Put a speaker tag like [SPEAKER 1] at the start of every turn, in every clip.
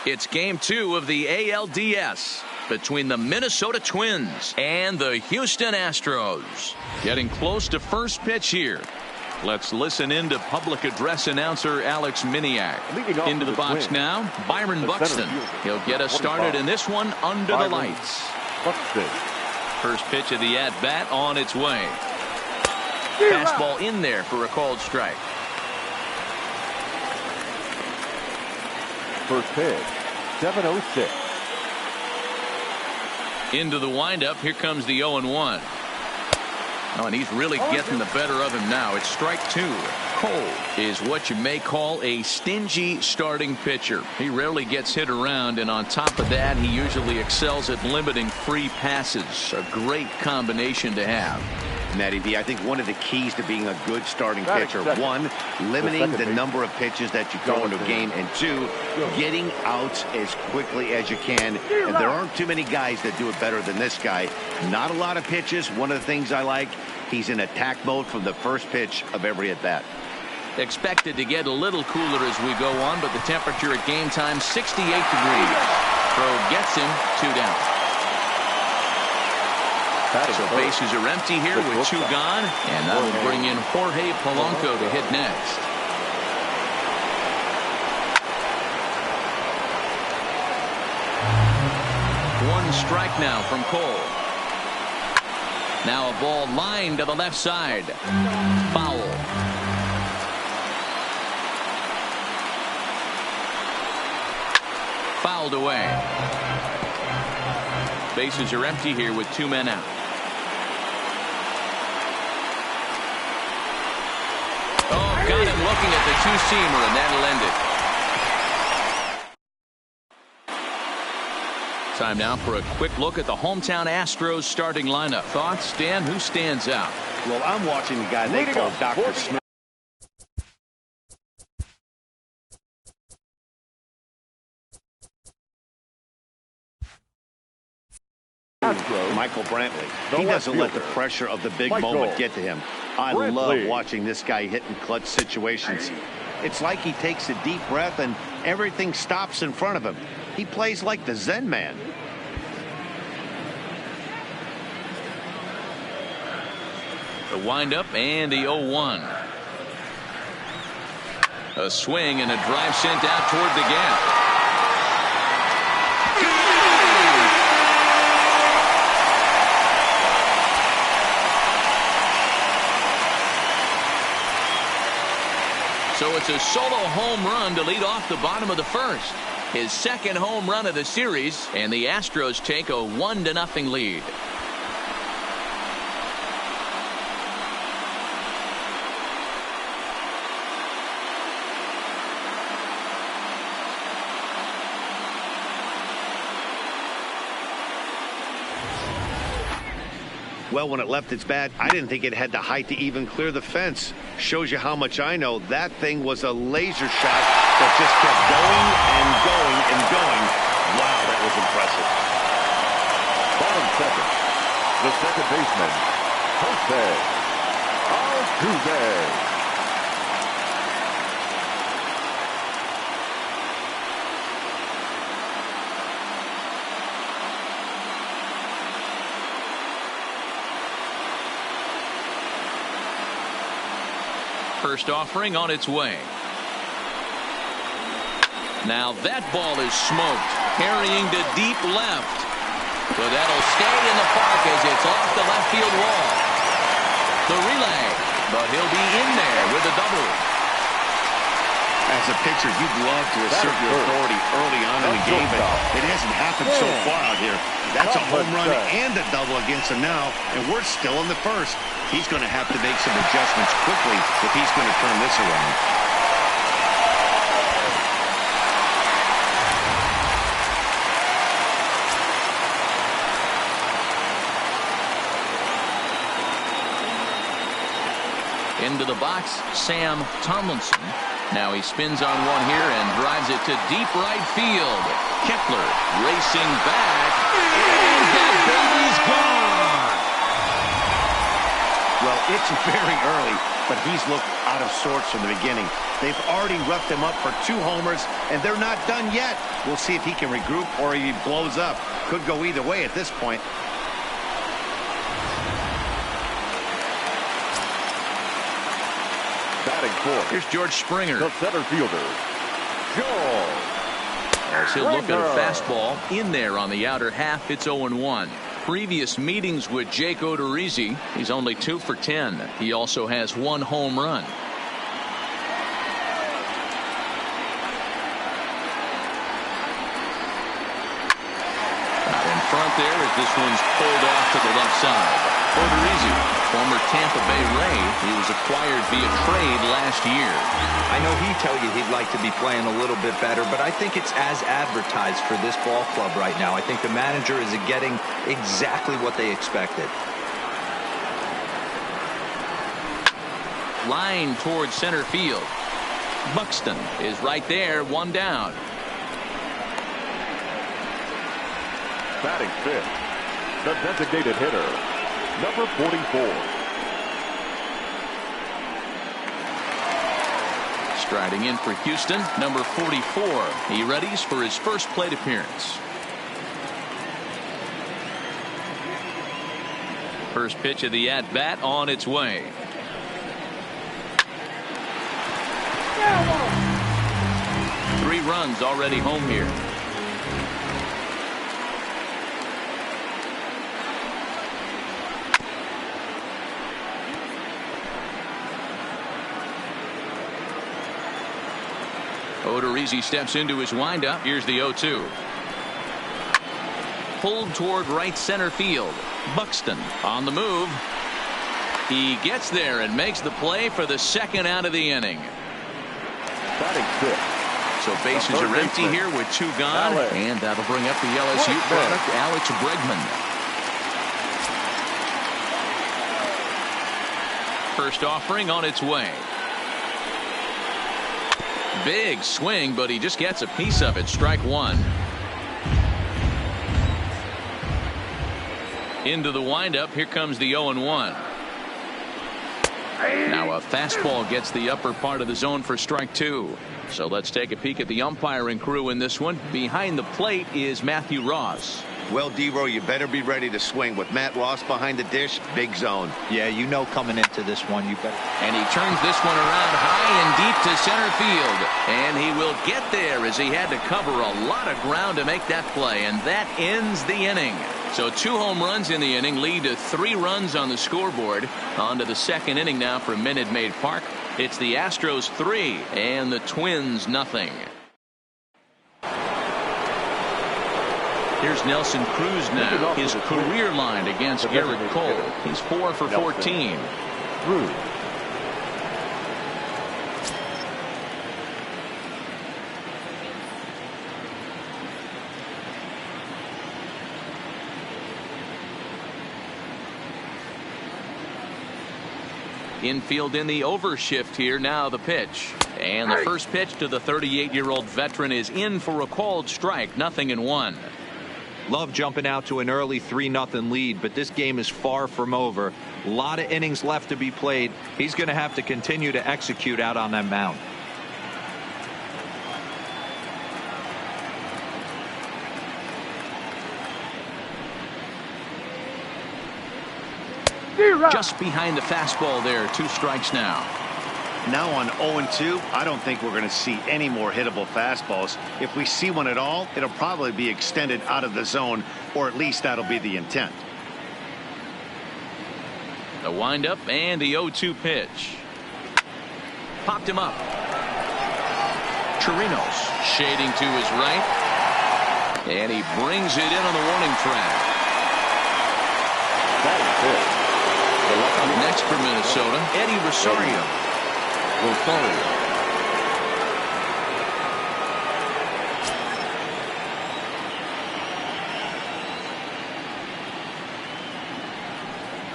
[SPEAKER 1] It's game 2 of the ALDS between the Minnesota Twins and the Houston Astros. Getting close to first pitch here. Let's listen in to public address announcer Alex Miniak. Into the box now, Byron Buxton. He'll get us started in this one under the lights. First pitch of the at-bat on its way. Fastball in there for a called strike.
[SPEAKER 2] First pitch, 7:06.
[SPEAKER 1] Into the windup. Here comes the 0-1. Oh, and he's really getting the better of him now. It's strike 2. Cole is what you may call a stingy starting pitcher. He rarely gets hit around, and on top of that, he usually excels at limiting free passes. A great combination to have.
[SPEAKER 3] MLBThe, I think one of the keys to being a good starting pitcher, one, limiting the number of pitches that you throw into a game, and two, getting outs as quickly as you can. And there aren't too many guys that do it better than this guy. Not a lot of pitches. One of the things I like, he's in attack mode from the first pitch of every at-bat.
[SPEAKER 1] Expected to get a little cooler as we go on, but the temperature at game time, 68 degrees. Throw gets him, 2 down. So bases are empty here with 2 gone, and that will bring in Jorge Polanco to hit next. One strike now from Cole. Now a ball lined to the left side. Foul. Fouled away. Bases are empty here with 2 men out. Got him looking at the 2-seamer, and that'll end it. Time now for a quick look at the hometown Astros starting lineup. Thoughts, Dan? Who stands out?
[SPEAKER 3] Well, I'm watching the guy they call Dr. Smith. Michael Brantley. He doesn't let the pressure of the big moment get to him. I love watching this guy hit in clutch situations. It's like he takes a deep breath and everything stops in front of him. He plays like the Zen man.
[SPEAKER 1] The windup and the 0-1. A swing and a drive sent out toward the gap. So it's a solo home run to lead off the bottom of the first. His second home run of the series, and the Astros take a 1-0 lead.
[SPEAKER 3] Well, when it left its bat, I didn't think it had the height to even clear the fence. Shows you how much I know. That thing was a laser shot that just kept going and going and going. Wow, that was impressive.
[SPEAKER 2] Bottom second, the second baseman, Jose Altuve.
[SPEAKER 1] First offering on its way. Now that ball is smoked, carrying to deep left. But that'll stay in the park as it's off the left field wall. The relay, but he'll be in there with a double.
[SPEAKER 3] As a pitcher, you'd love to assert your authority early on in the game, but it hasn't happened so far out here. That's a home run and a double against him now, and we're still in the first. He's going to have to make some adjustments quickly if he's going to turn this around.
[SPEAKER 1] Into the box, Sam Tomlinson. Now he spins on one here and drives it to deep right field. Kepler racing back, and that ball is gone.
[SPEAKER 3] Well, it's very early, but he's looked out of sorts from the beginning. They've already roughed him up for 2 homers, and they're not done yet. We'll see if he can regroup or he blows up. Could go either way at this point.
[SPEAKER 2] Batting fourth.
[SPEAKER 1] Here's George Springer.
[SPEAKER 2] The center fielder, George.
[SPEAKER 1] As he'll look at a fastball in there on the outer half. It's 0-1. Previous meetings with Jake Odorizzi, he's only 2 for 10. He also has 1 home run. Out in front there as this one's pulled off to the left side. Odorizzi, former Tampa Bay Ray. He was acquired via trade last year.
[SPEAKER 4] I know he'd tell you he'd like to be playing a little bit better, but I think it's as advertised for this ball club right now. I think the manager is getting exactly what they expected.
[SPEAKER 1] Line towards center field. Buxton is right there, 1 down.
[SPEAKER 2] Batting fifth, the designated hitter, number 44.
[SPEAKER 1] Striding in for Houston, number 44. He readies for his first plate appearance. First pitch of the at-bat on its way. Three runs already home here. Odorizzi steps into his windup. Here's the 0-2. Pulled toward right center field. Buxton on the move. He gets there and makes the play for the second out of the inning.
[SPEAKER 2] Batting fifth.
[SPEAKER 1] So bases are empty here with 2 gone. And that'll bring up the LSU product, Alex Bregman. First offering on its way. Big swing, but he just gets a piece of it. Strike 1. Into the windup. Here comes the 0-1. Now a fastball gets the upper part of the zone for strike 2. So let's take a peek at the umpiring crew in this one. Behind the plate is Matthew Ross.
[SPEAKER 3] Well, D-Row, you better be ready to swing. With Matt Ross behind the dish, big zone.
[SPEAKER 4] Yeah, you know coming into this one, you better.
[SPEAKER 1] And he turns this one around high and deep to center field. And he will get there as he had to cover a lot of ground to make that play. And that ends the inning. So 2 home runs in the inning lead to 3 runs on the scoreboard. On to the second inning now for Minute Maid Park. It's the Astros 3 and the Twins nothing. Here's Nelson Cruz now. His career line against Garrett Cole. He's 4 for 14.
[SPEAKER 2] Cruz.
[SPEAKER 1] Infield in the overshift here. Now the pitch. And the first pitch to the 38-year-old veteran is in for a called strike. 0-1.
[SPEAKER 4] Love jumping out to an early 3-0 lead, but this game is far from over. A lot of innings left to be played. He's going to have to continue to execute out on that mound.
[SPEAKER 1] Just behind the fastball there. 2 strikes now.
[SPEAKER 3] Now on 0-2, I don't think we're going to see any more hittable fastballs. If we see one at all, it'll probably be extended out of the zone, or at least that'll be the intent.
[SPEAKER 1] The windup and the 0-2 pitch. Popped him up. Chirinos shading to his right. And he brings it in on the warning track.
[SPEAKER 2] That is it.
[SPEAKER 1] Up next for Minnesota, Eddie Rosario.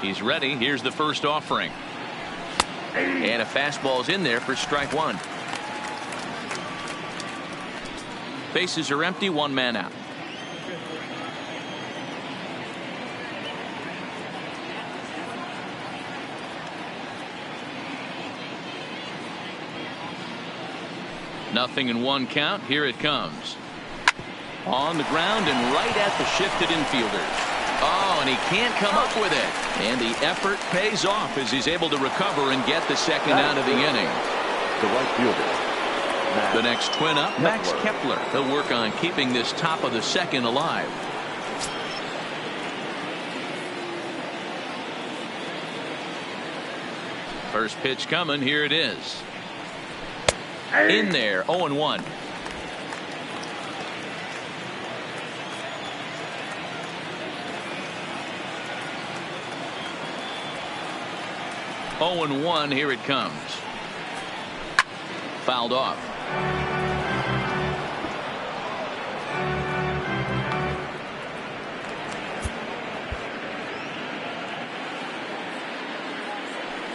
[SPEAKER 1] He's ready. Here's the first offering. And a fastball's in there for strike 1. Bases are empty. 1 man out. 0-1 count. Here it comes. On the ground and right at the shifted infielders. Oh, and he can't come up with it. And the effort pays off as he's able to recover and get the second out of the inning.
[SPEAKER 2] The right fielder.
[SPEAKER 1] The next twin up, Max Kepler. He'll work on keeping this top of the second alive. First pitch coming. Here it is. In there. 0-1. Here it comes. Fouled off.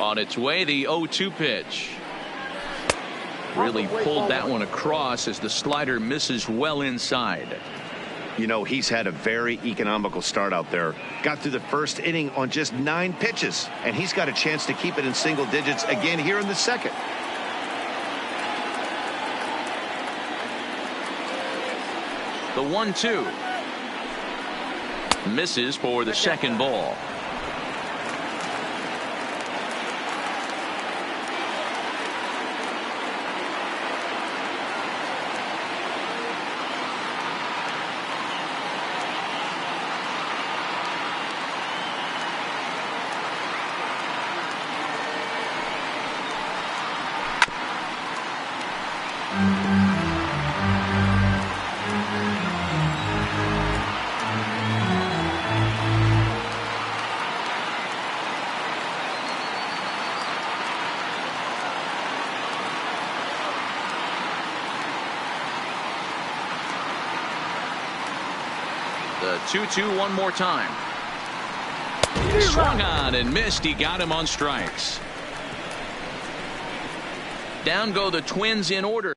[SPEAKER 1] On its way, the 0-2 pitch. Really pulled that one across as the slider misses well inside.
[SPEAKER 3] You know, he's had a very economical start out there. Got through the first inning on just 9 pitches, and he's got a chance to keep it in single digits again here in the second.
[SPEAKER 1] The 1-2. Misses for the second ball. The 2-2 one more time. Swung on and missed. He got him on strikes. Down go the Twins in order.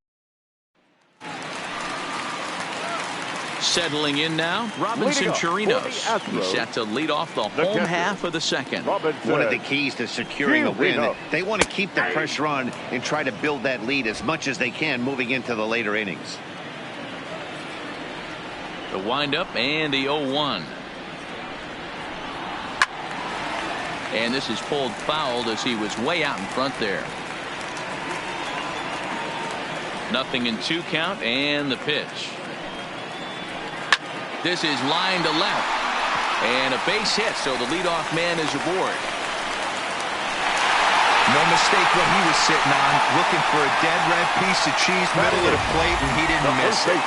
[SPEAKER 1] Settling in now, Robinson Chirinos. He's set to lead off the home half of the second.
[SPEAKER 3] One of the keys to securing a win, they want to keep the pressure on and try to build that lead as much as they can moving into the later innings.
[SPEAKER 1] The windup and the 0-1. And this is pulled fouled as he was way out in front there. 0-2 count and the pitch. This is line to left. And a base hit, so the leadoff man is aboard.
[SPEAKER 4] No mistake what he was sitting on. Looking for a dead red piece of cheese middle of the plate, and he didn't miss it.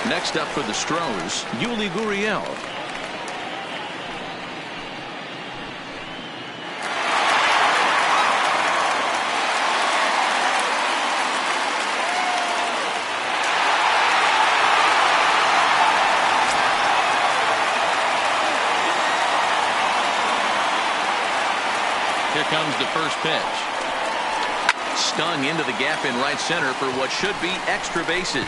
[SPEAKER 1] Next up for the Astros, Yuli Gurriel. Here comes the first pitch. Stung into the gap in right center for what should be extra bases.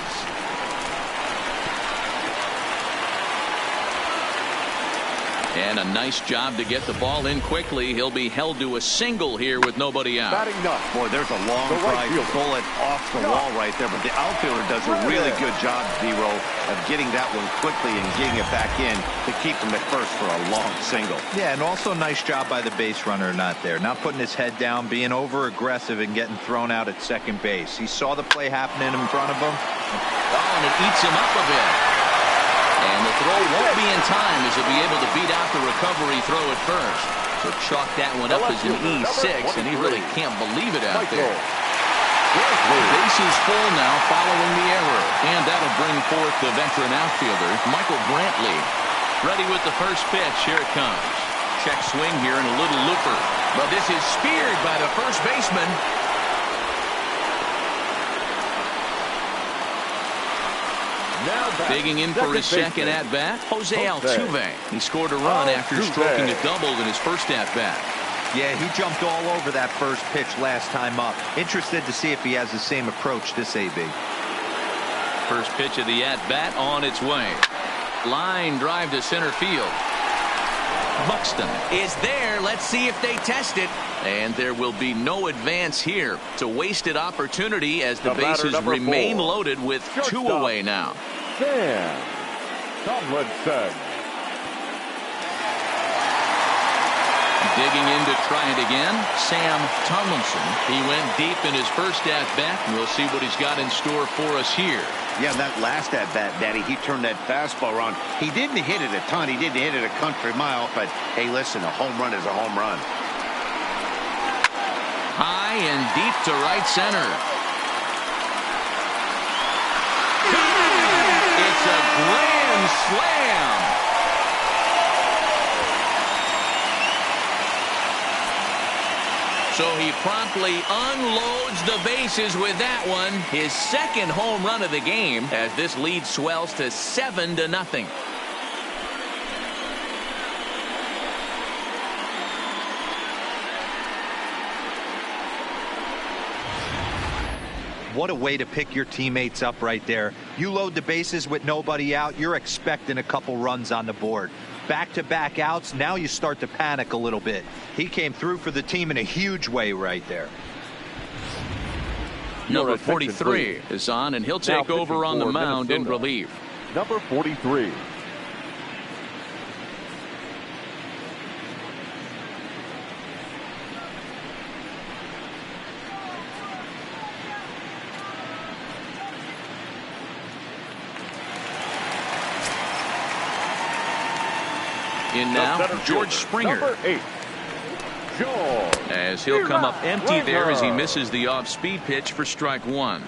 [SPEAKER 1] And a nice job to get the ball in quickly. He'll be held to a single here with nobody out.
[SPEAKER 3] Boy, there's a long fly bullet off the wall right there, but the outfielder does a really good job, Zero, of getting that one quickly and getting it back in to keep him at first for a long single.
[SPEAKER 4] Yeah, and also nice job by the base runner not there. Not putting his head down, being over-aggressive and getting thrown out at second base. He saw the play happening in front of him.
[SPEAKER 1] Oh, and it eats him up a bit. And the throw won't be in time as he'll be able to beat out the recovery throw at first. So chalk that one up as an E6, and he really can't believe it out there. Bases full now following the error. And that'll bring forth the veteran outfielder, Michael Brantley. Ready with the first pitch. Here it comes. Check swing here and a little looper. But this is speared by the first baseman. Digging in for his second at-bat, Jose Altuve. He scored a run after stroking a double in his first at-bat.
[SPEAKER 4] Yeah, he jumped all over that first pitch last time up. Interested to see if he has the same approach this AB.
[SPEAKER 1] First pitch of the at-bat on its way. Line drive to center field. Buxton
[SPEAKER 5] is there. Let's see if they test it.
[SPEAKER 1] And there will be no advance here. It's a wasted opportunity as the bases remain loaded with two away now.
[SPEAKER 2] Sam Tomlinson.
[SPEAKER 1] Digging in to try it again, Sam Tomlinson. He went deep in his first at-bat, and we'll see what he's got in store for us here.
[SPEAKER 3] Yeah, that last at-bat, Daddy, he turned that fastball around. He didn't hit it a ton. He didn't hit it a country mile. But, hey, listen, a home run is a home run.
[SPEAKER 1] High and deep to right center. It's a grand slam. So he promptly unloads the bases with that one. His second home run of the game as this lead swells to 7-0.
[SPEAKER 4] What a way to pick your teammates up right there. You load the bases with nobody out, you're expecting a couple runs on the board. Back-to-back outs, now you start to panic a little bit. He came through for the team in a huge way right there.
[SPEAKER 1] Number 43 is on, and he'll take over on the mound in relief.
[SPEAKER 2] Number 43.
[SPEAKER 1] In now, George Springer.
[SPEAKER 2] Number 8. George.
[SPEAKER 1] As he'll come up empty there as he misses the off-speed pitch for strike one.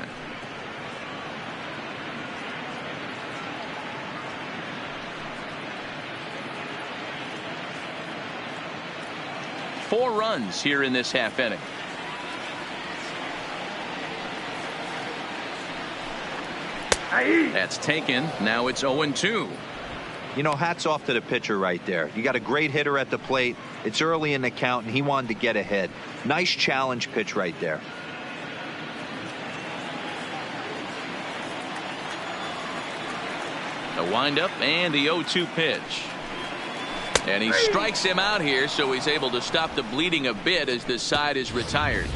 [SPEAKER 1] Four runs here in this half inning. That's taken. Now it's 0-2.
[SPEAKER 4] You know, hats off to the pitcher right there. You got a great hitter at the plate. It's early in the count, and he wanted to get ahead. Nice challenge pitch right there.
[SPEAKER 1] The windup and the 0-2 pitch. And he strikes him out here, so he's able to stop the bleeding a bit as this side is retired.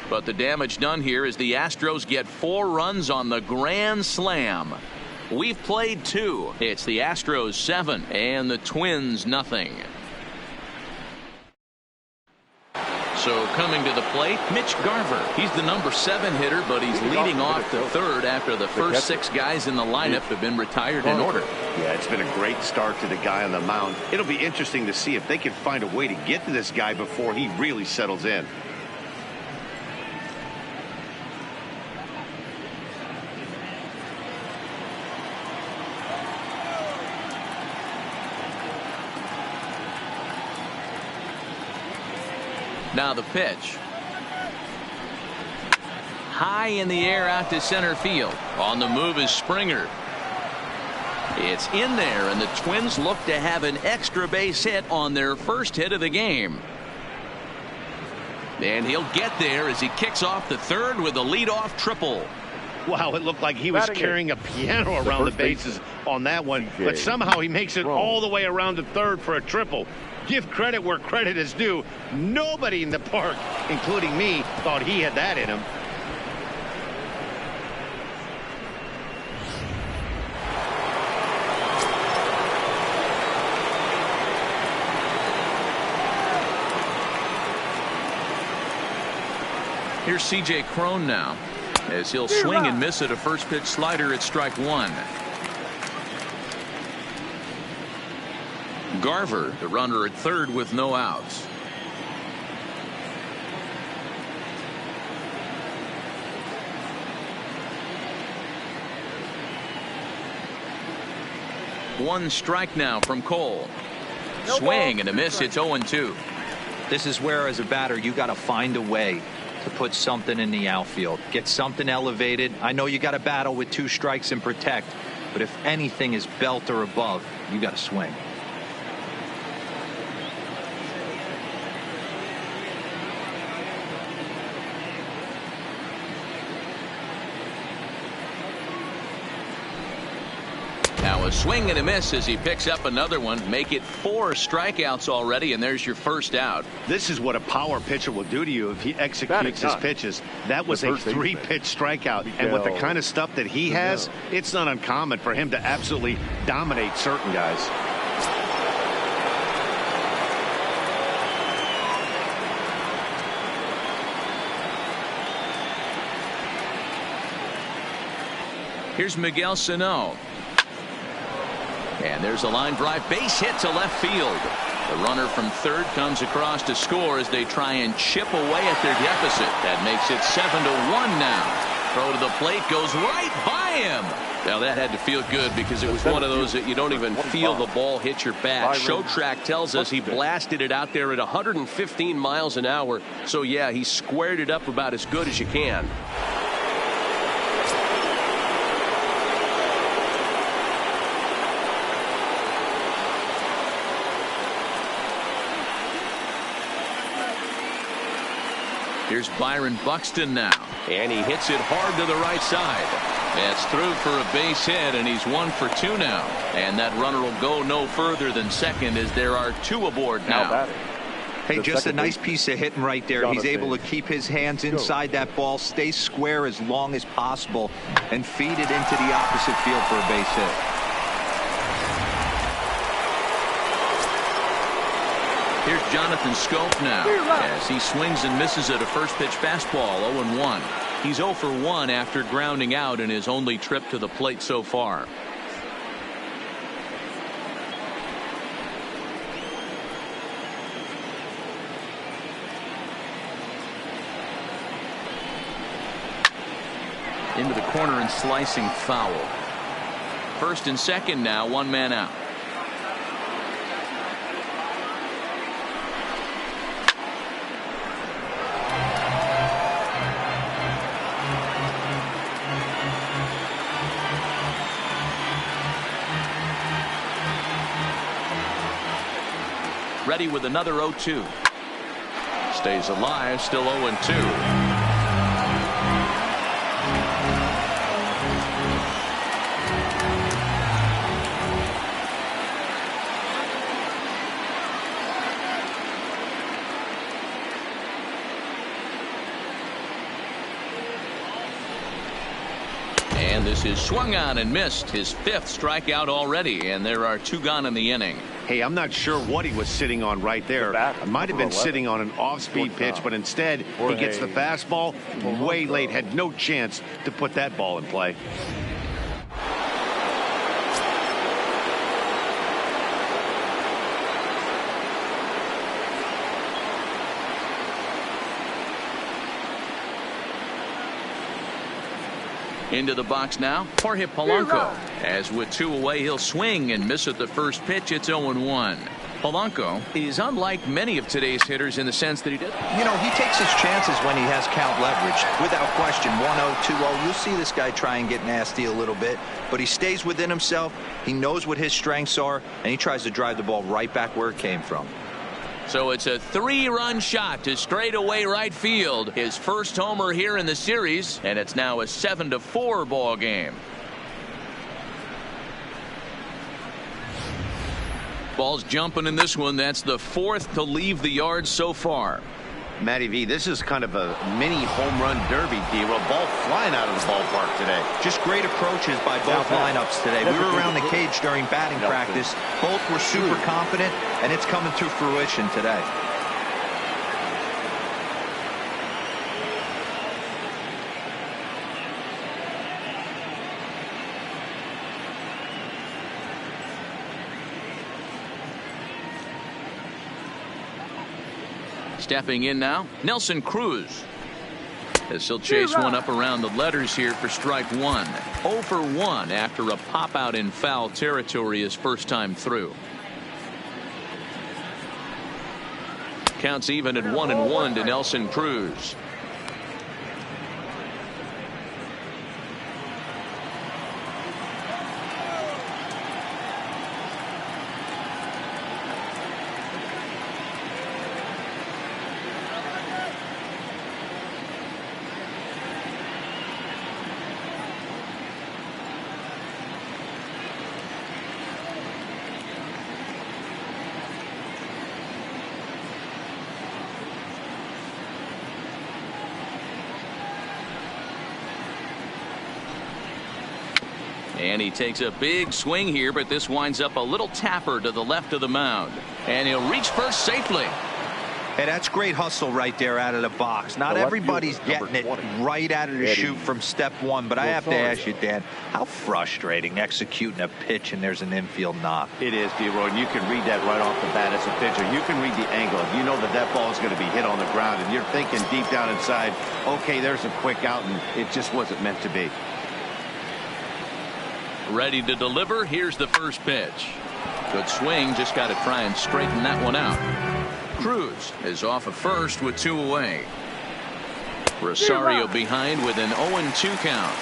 [SPEAKER 1] But the damage done here is the Astros get 4 runs on the grand slam. We've played 2. It's the Astros 7 and the Twins nothing. So coming to the plate, Mitch Garver. He's the number 7 hitter, but he's leading off the third after the first 6 guys in the lineup have been retired in order.
[SPEAKER 3] Yeah, it's been a great start to the guy on the mound. It'll be interesting to see if they can find a way to get to this guy before he really settles in.
[SPEAKER 1] Now the pitch. High in the air out to center field. On the move is Springer. It's in there, and the Twins look to have an extra base hit on their first hit of the game. And he'll get there as he kicks off the third with a leadoff triple.
[SPEAKER 3] Wow, it looked like he was carrying a piano around the bases on that one, but somehow he makes it all the way around to third for a triple. Give credit where credit is due. Nobody in the park, including me, thought he had that in him.
[SPEAKER 1] Here's C.J. Cron now, as he'll swing and miss at a first pitch slider at strike one. Garver, the runner at third with no outs. One strike now from Cole. Swing and a miss. It's 0-2.
[SPEAKER 4] This is where, as a batter, you got to find a way to put something in the outfield. Get something elevated. I know you got to battle with 2 strikes and protect, but if anything is belt or above, you got to swing.
[SPEAKER 1] A swing and a miss as he picks up another one. Make it 4 strikeouts already, and there's your first out.
[SPEAKER 3] This is what a power pitcher will do to you if he executes his pitches. That was a 3-pitch strikeout, and with the kind of stuff that he has, it's not uncommon for him to absolutely dominate certain guys.
[SPEAKER 1] Here's Miguel Sano. And there's a line drive base hit to left field. The runner from third comes across to score as they try and chip away at their deficit. That makes it 7-1 now. Throw to the plate goes right by him. Now that had to feel good because it was one of those that you don't even feel the ball hit your bat. Show track tells us he blasted it out there at 115 miles an hour. So yeah, he squared it up about as good as you can. Here's Byron Buxton now, and he hits it hard to the right side. That's through for a base hit, and he's 1 for 2 now. And that runner will go no further than second as there are 2 aboard now.
[SPEAKER 4] Hey, just a nice piece of hitting right there. He's able to keep his hands inside that ball, stay square as long as possible, and feed it into the opposite field for a base hit.
[SPEAKER 1] Here's Jonathan Scope now as he swings and misses at a first pitch fastball. 0-1. He's 0 for 1 after grounding out in his only trip to the plate so far. Into the corner and slicing foul. First and second now, 1 man out. Ready with another 0-2. Stays alive, still 0-2. And this is swung on and missed. His 5th strikeout already, and there are 2 gone in the inning.
[SPEAKER 3] Hey, I'm not sure what he was sitting on right there. Might have been sitting on an off-speed pitch, but instead he gets the fastball way late. Had no chance to put that ball in play.
[SPEAKER 1] Into the box now, Jorge Polanco. As with 2 away, he'll swing and miss at the first pitch. It's 0-1. Polanco is unlike many of today's hitters in the sense that he
[SPEAKER 4] takes his chances when he has count leverage. Without question, 1-0, 2-0. You'll see this guy try and get nasty a little bit, but he stays within himself. He knows what his strengths are, and he tries to drive the ball right back where it came from.
[SPEAKER 1] So it's a 3-run shot to straightaway right field. His first homer here in the series, and it's now a 7-4 ball game. Ball's jumping in this one. That's the 4th to leave the yard so far.
[SPEAKER 3] Matty V, this is kind of a mini home run derby deal. A ball flying out of the ballpark today.
[SPEAKER 4] Just great approaches by both lineups today. We were around the cage during batting practice. Both were super confident, and it's coming to fruition today.
[SPEAKER 1] Stepping in now, Nelson Cruz. As he'll chase one up around the letters here for strike 1. 0 for 1 after a pop out in foul territory his first time through. Counts even at 1-1 to Nelson Cruz. And he takes a big swing here, but this winds up a little tapper to the left of the mound. And he'll reach first safely.
[SPEAKER 4] Hey, that's great hustle right there out of the box. Not everybody's getting it right out of the chute from step one, but I have to ask you, Dan, how frustrating executing a pitch and there's an infield knock.
[SPEAKER 3] It is, D-Roy, and you can read that right off the bat as a pitcher. You can read the angle. You know that that ball is going to be hit on the ground, and you're thinking deep down inside, okay, there's a quick out, and it just wasn't meant to be.
[SPEAKER 1] Ready to deliver. Here's the first pitch. Good swing. Just got to try and straighten that one out. Cruz is off at first with 2 away. Rosario behind with an 0-2 count.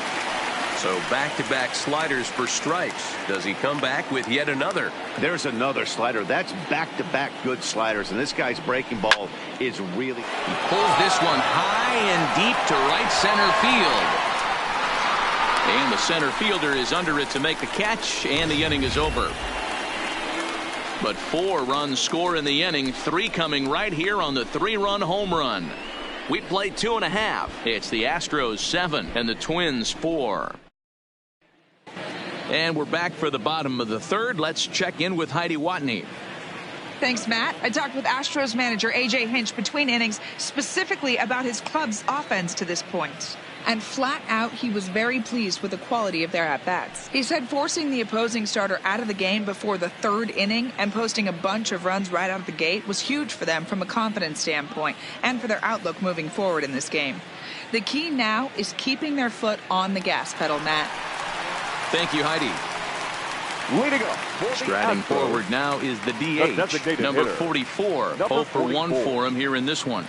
[SPEAKER 1] So back-to-back sliders for strikes. Does he come back with yet another?
[SPEAKER 3] There's another slider. That's back-to-back good sliders, and this guy's breaking ball is really...
[SPEAKER 1] He pulls this one high and deep to right center field. And the center fielder is under it to make the catch, and the inning is over. But 4 runs score in the inning, 3 coming right here on the 3-run home run. We played 2.5. It's the Astros 7 and the Twins 4. And we're back for the bottom of the third. Let's check in with Heidi Watney.
[SPEAKER 6] Thanks, Matt. I talked with Astros manager A.J. Hinch between innings, specifically about his club's offense to this point. And flat out, he was very pleased with the quality of their at-bats. He said forcing the opposing starter out of the game before the 3rd inning and posting a bunch of runs right out of the gate was huge for them from a confidence standpoint and for their outlook moving forward in this game. The key now is keeping their foot on the gas pedal, Matt.
[SPEAKER 1] Thank you, Heidi.
[SPEAKER 2] Leading up.
[SPEAKER 1] Striding forward now is the DH, number 44. 0 for 1 for him here in this one.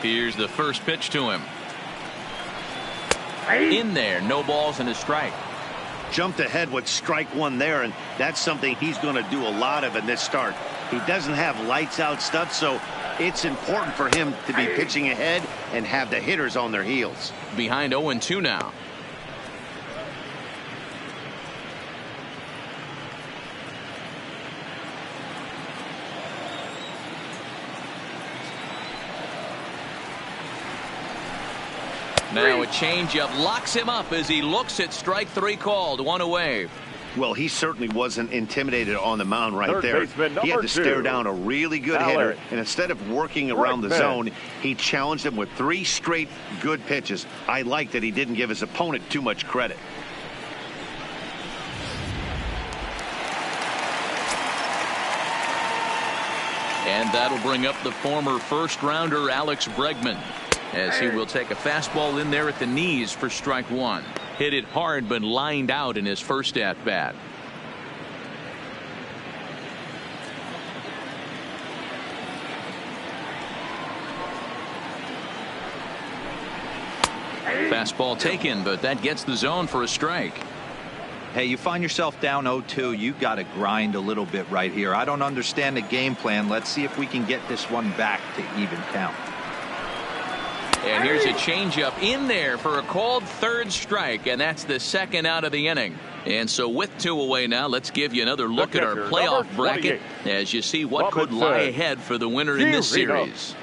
[SPEAKER 1] Here's the first pitch to him. In there, no balls and a strike.
[SPEAKER 3] Jumped ahead with strike 1 there, and that's something he's going to do a lot of in this start. He doesn't have lights out stuff, so it's important for him to be pitching ahead and have the hitters on their heels.
[SPEAKER 1] Behind 0-2 now. Now a changeup locks him up as he looks at strike 3 called. 1 away.
[SPEAKER 3] Well, he certainly wasn't intimidated on the mound right there. He had to
[SPEAKER 2] 2.
[SPEAKER 3] stare down a really good hitter, and instead of working around the zone, he challenged him with 3 straight good pitches. I like that he didn't give his opponent too much credit.
[SPEAKER 1] And that'll bring up the former first-rounder Alex Bregman, as he will take a fastball in there at the knees for strike 1. Hit it hard but lined out in his first at-bat. Fastball taken, but that gets the zone for a strike.
[SPEAKER 4] Hey, you find yourself down 0-2, you got to grind a little bit right here. I don't understand the game plan. Let's see if we can get this one back to even count.
[SPEAKER 1] And here's a changeup in there for a called 3rd strike, and that's the 2nd out of the inning. And so with 2 away now, let's give you another look at our playoff bracket as you see what could lie ahead for the winner in this series.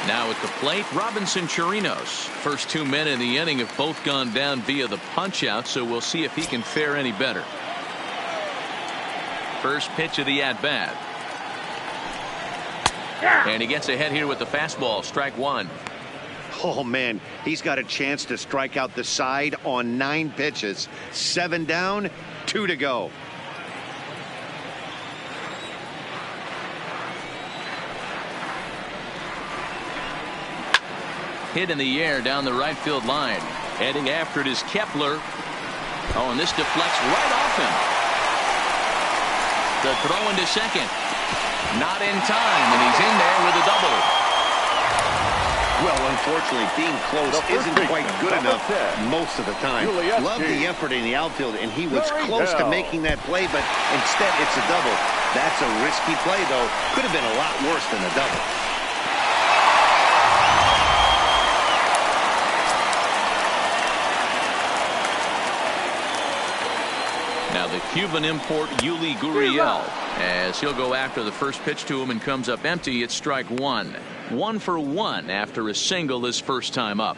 [SPEAKER 1] Now at the plate, Robinson Chirinos. First 2 men in the inning have both gone down via the punch-out, so we'll see if he can fare any better. First pitch of the at-bat. And he gets ahead here with the fastball, strike 1.
[SPEAKER 3] Oh, man, he's got a chance to strike out the side on 9 pitches. 7 down, 2 to go.
[SPEAKER 1] Hit in the air down the right field line. Heading after it is Kepler. Oh, and this deflects right off him. The throw into second. Not in time, and he's in there with a double.
[SPEAKER 3] Well, unfortunately, being close isn't quite good enough most of the time. Love the effort in the outfield, and he was close to making that play, but instead it's a double. That's a risky play, though. Could have been a lot worse than a double. Now the
[SPEAKER 1] the Cuban import Yuli Gurriel, as he'll go after the first pitch to him and comes up empty. It's strike one. 1 for 1 after a single his first time up.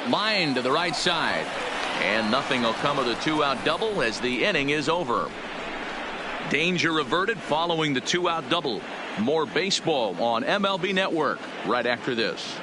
[SPEAKER 1] Line to the right side, and nothing will come of the 2-out double as the inning is over. Danger averted following the 2-out double. More baseball on MLB Network right after this.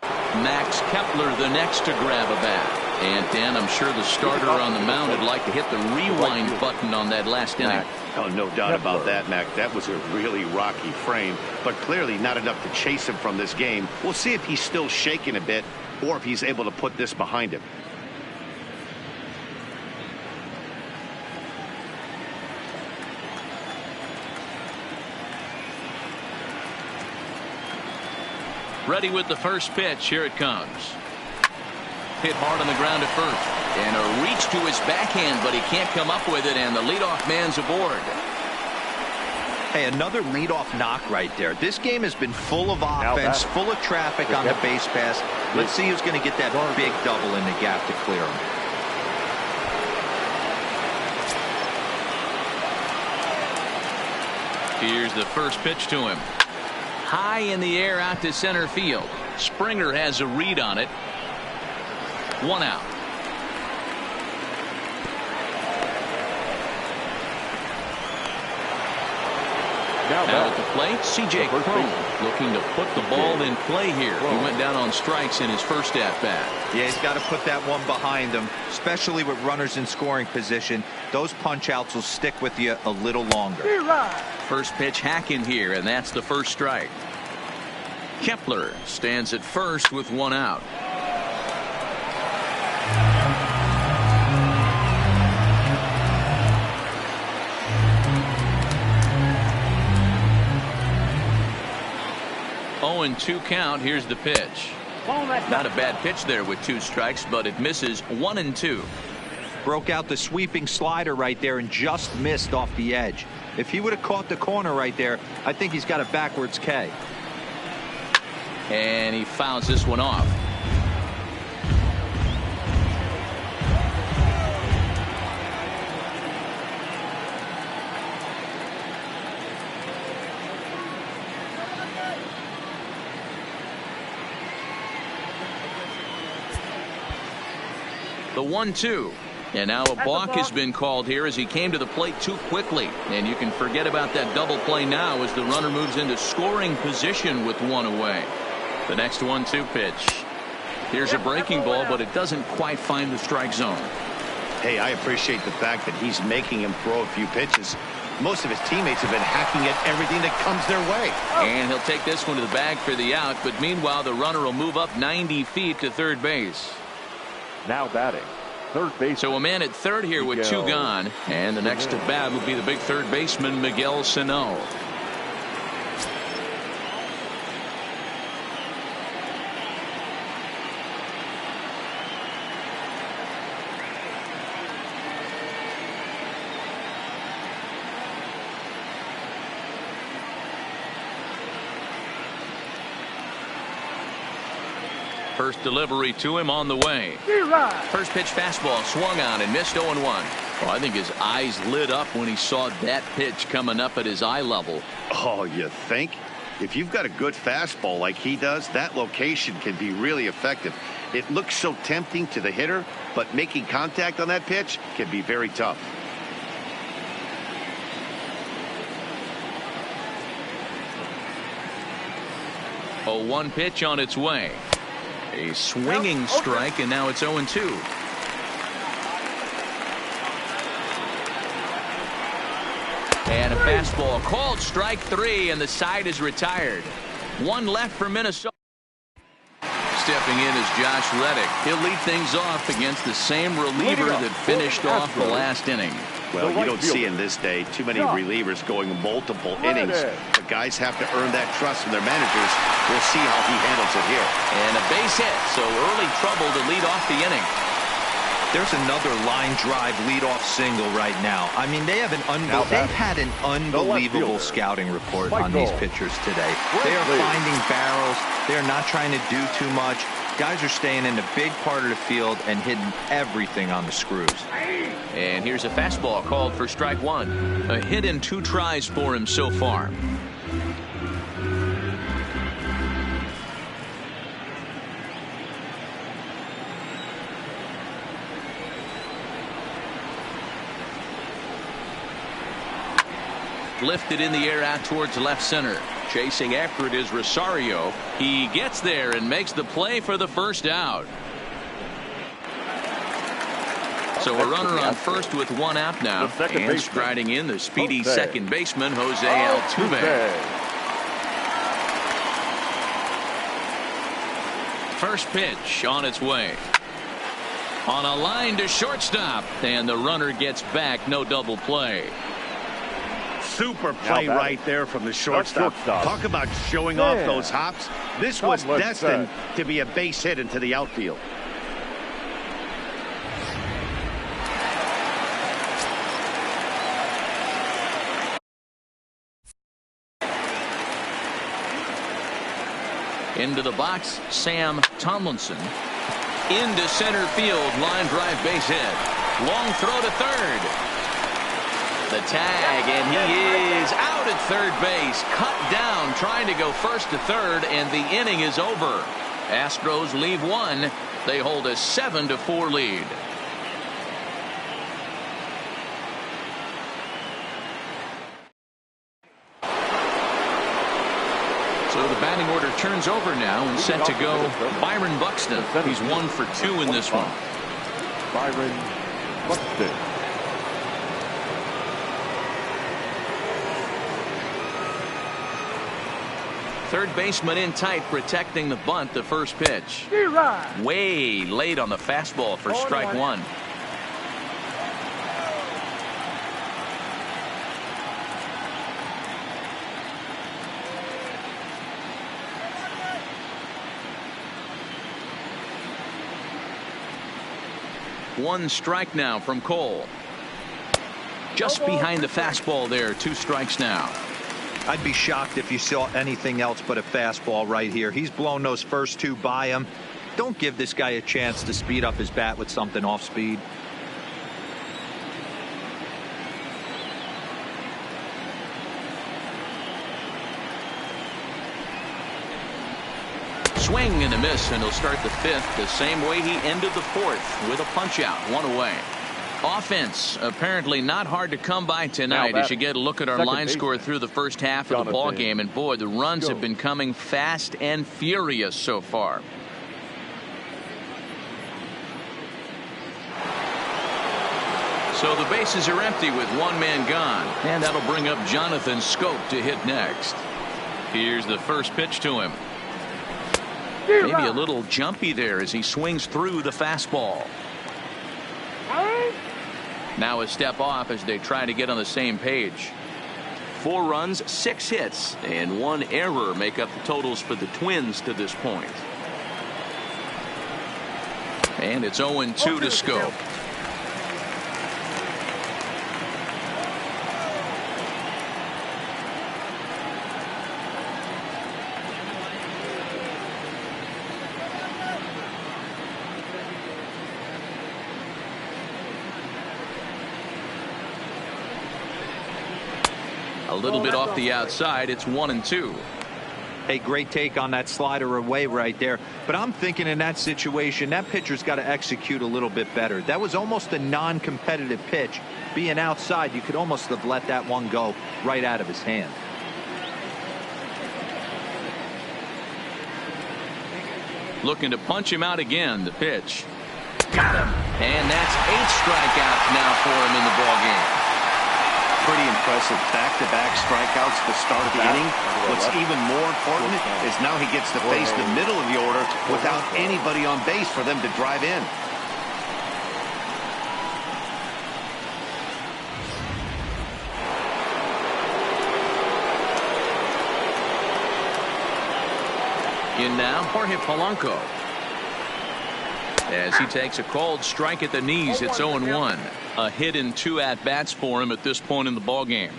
[SPEAKER 1] Max Kepler the next to grab a bat. And Dan, I'm sure the starter on the mound would like to hit the rewind button on that last inning.
[SPEAKER 3] Oh, no doubt about that, Mac. That was a really rocky frame, but clearly not enough to chase him from this game. We'll see if he's still shaking a bit or if he's able to put this behind him.
[SPEAKER 1] Ready with the first pitch. Here it comes. Hit hard on the ground at first. And a reach to his backhand, but he can't come up with it, and the leadoff man's aboard.
[SPEAKER 4] Hey, another leadoff knock right there. This game has been full of offense, full of traffic on the base pass. Let's see who's going to get that big double in the gap to clear him.
[SPEAKER 1] Here's the first pitch to him. High in the air out to center field. Springer has a read on it. 1 out. Now at the plate, C.J. Cron looking to put the ball in play here. He went down on strikes in his first at-bat.
[SPEAKER 4] Yeah, he's got to put that one behind him, especially with runners in scoring position. Those punch-outs will stick with you a little longer.
[SPEAKER 1] First pitch hacking here, and that's the first strike. Kepler stands at first with 1 out. And 2 count. Here's the pitch. Not a bad pitch there with 2 strikes, but it misses 1 and 2.
[SPEAKER 4] Broke out the sweeping slider right there and just missed off the edge. If he would have caught the corner right there, I think he's got a backwards K.
[SPEAKER 1] And he fouls this one off. The 1-2. And now a balk has been called here as he came to the plate too quickly. And you can forget about that double play now as the runner moves into scoring position with 1 away. The next 1-2 pitch. Here's a breaking ball, but it doesn't quite find the strike zone.
[SPEAKER 3] Hey, I appreciate the fact that he's making him throw a few pitches. Most of his teammates have been hacking at everything that comes their way.
[SPEAKER 1] And he'll take this one to the bag for the out, but meanwhile the runner will move up 90 feet to third base.
[SPEAKER 2] Now batting, third base.
[SPEAKER 1] So a man at third here with 2 gone, and the next to bat will be the big third baseman Miguel Sano. First delivery to him on the way. First pitch fastball swung on and missed 0-1. Well, I think his eyes lit up when he saw that pitch coming up at his eye level.
[SPEAKER 3] Oh, you think? If you've got a good fastball like he does, that location can be really effective. It looks so tempting to the hitter, but making contact on that pitch can be very tough.
[SPEAKER 1] A 1 pitch on its way. A swinging strike, and now it's 0-2. And a fastball called strike 3, and the side is retired. 1 left for Minnesota. Stepping in is Josh Reddick. He'll lead things off against the same reliever that finished off the last inning.
[SPEAKER 3] Well, you don't see in this day too many relievers going multiple innings. The guys have to earn that trust from their managers. We'll see how he handles it here.
[SPEAKER 1] And a base hit, so early trouble to lead off the inning.
[SPEAKER 4] There's another line drive leadoff single right now. I mean, they've had an unbelievable scouting report on these pitchers today. They are finding barrels. They're not trying to do too much. Guys are staying in the big part of the field and hitting everything on the screws.
[SPEAKER 1] And here's a fastball called for strike one. A hit in 2 tries for him so far. Lifted in the air out towards left center. Chasing after it is Rosario. He gets there and makes the play for the first out. So a runner on first with 1 out now. And striding in the speedy second baseman, Jose Altuve. First pitch on its way. On a line to shortstop. And the runner gets back. No double play.
[SPEAKER 3] Super play right there from the shortstop. Talk about showing off those hops. This was destined to be a base hit into the outfield.
[SPEAKER 1] Into the box, Sam Tomlinson. Into center field, line drive base hit. Long throw to third. The tag, and he is out at third base. Cut down, trying to go first to third, and the inning is over. Astros leave 1. They hold a 7-4 lead. So the batting order turns over now and set to go Byron Buxton. He's 1 for 2 in this one.
[SPEAKER 2] Byron Buxton.
[SPEAKER 1] Third baseman in tight, protecting the bunt. The first pitch. Way late on the fastball for strike one. One strike now from Cole. Just behind the fastball there. 2 strikes now.
[SPEAKER 4] I'd be shocked if you saw anything else but a fastball right here. He's blown those first 2 by him. Don't give this guy a chance to speed up his bat with something off speed.
[SPEAKER 1] Swing and a miss, and he'll start the 5th the same way he ended the 4th with a punch out, 1 away. Offense apparently not hard to come by tonight as you get a look at our line score through the first half of the ball game, and boy, the runs have been coming fast and furious so far. So the bases are empty with 1 man gone, and that'll bring up Jonathan Scope to hit next. Here's the first pitch to him. Maybe a little jumpy there as he swings through the fastball. Now a step off as they try to get on the same page. 4 runs, 6 hits, and 1 error make up the totals for the Twins to this point. And it's 0-2 to Scope. A little bit off the outside. It's 1-2.
[SPEAKER 4] Hey, great take on that slider away right there. But I'm thinking in that situation, that pitcher's got to execute a little bit better. That was almost a non-competitive pitch. Being outside, you could almost have let that one go right out of his hand.
[SPEAKER 1] Looking to punch him out again. The pitch. Got him. And that's 8 strikeouts now for him in the ballgame.
[SPEAKER 3] Pretty impressive back-to-back strikeouts to start the inning. What's even more important is now he gets to face the middle of the order without anybody on base for them to drive in. In now, Jorge Polanco.
[SPEAKER 1] as he takes a called strike at the knees. It's 0-1. A hit in 2 at-bats for him at this point in the ballgame.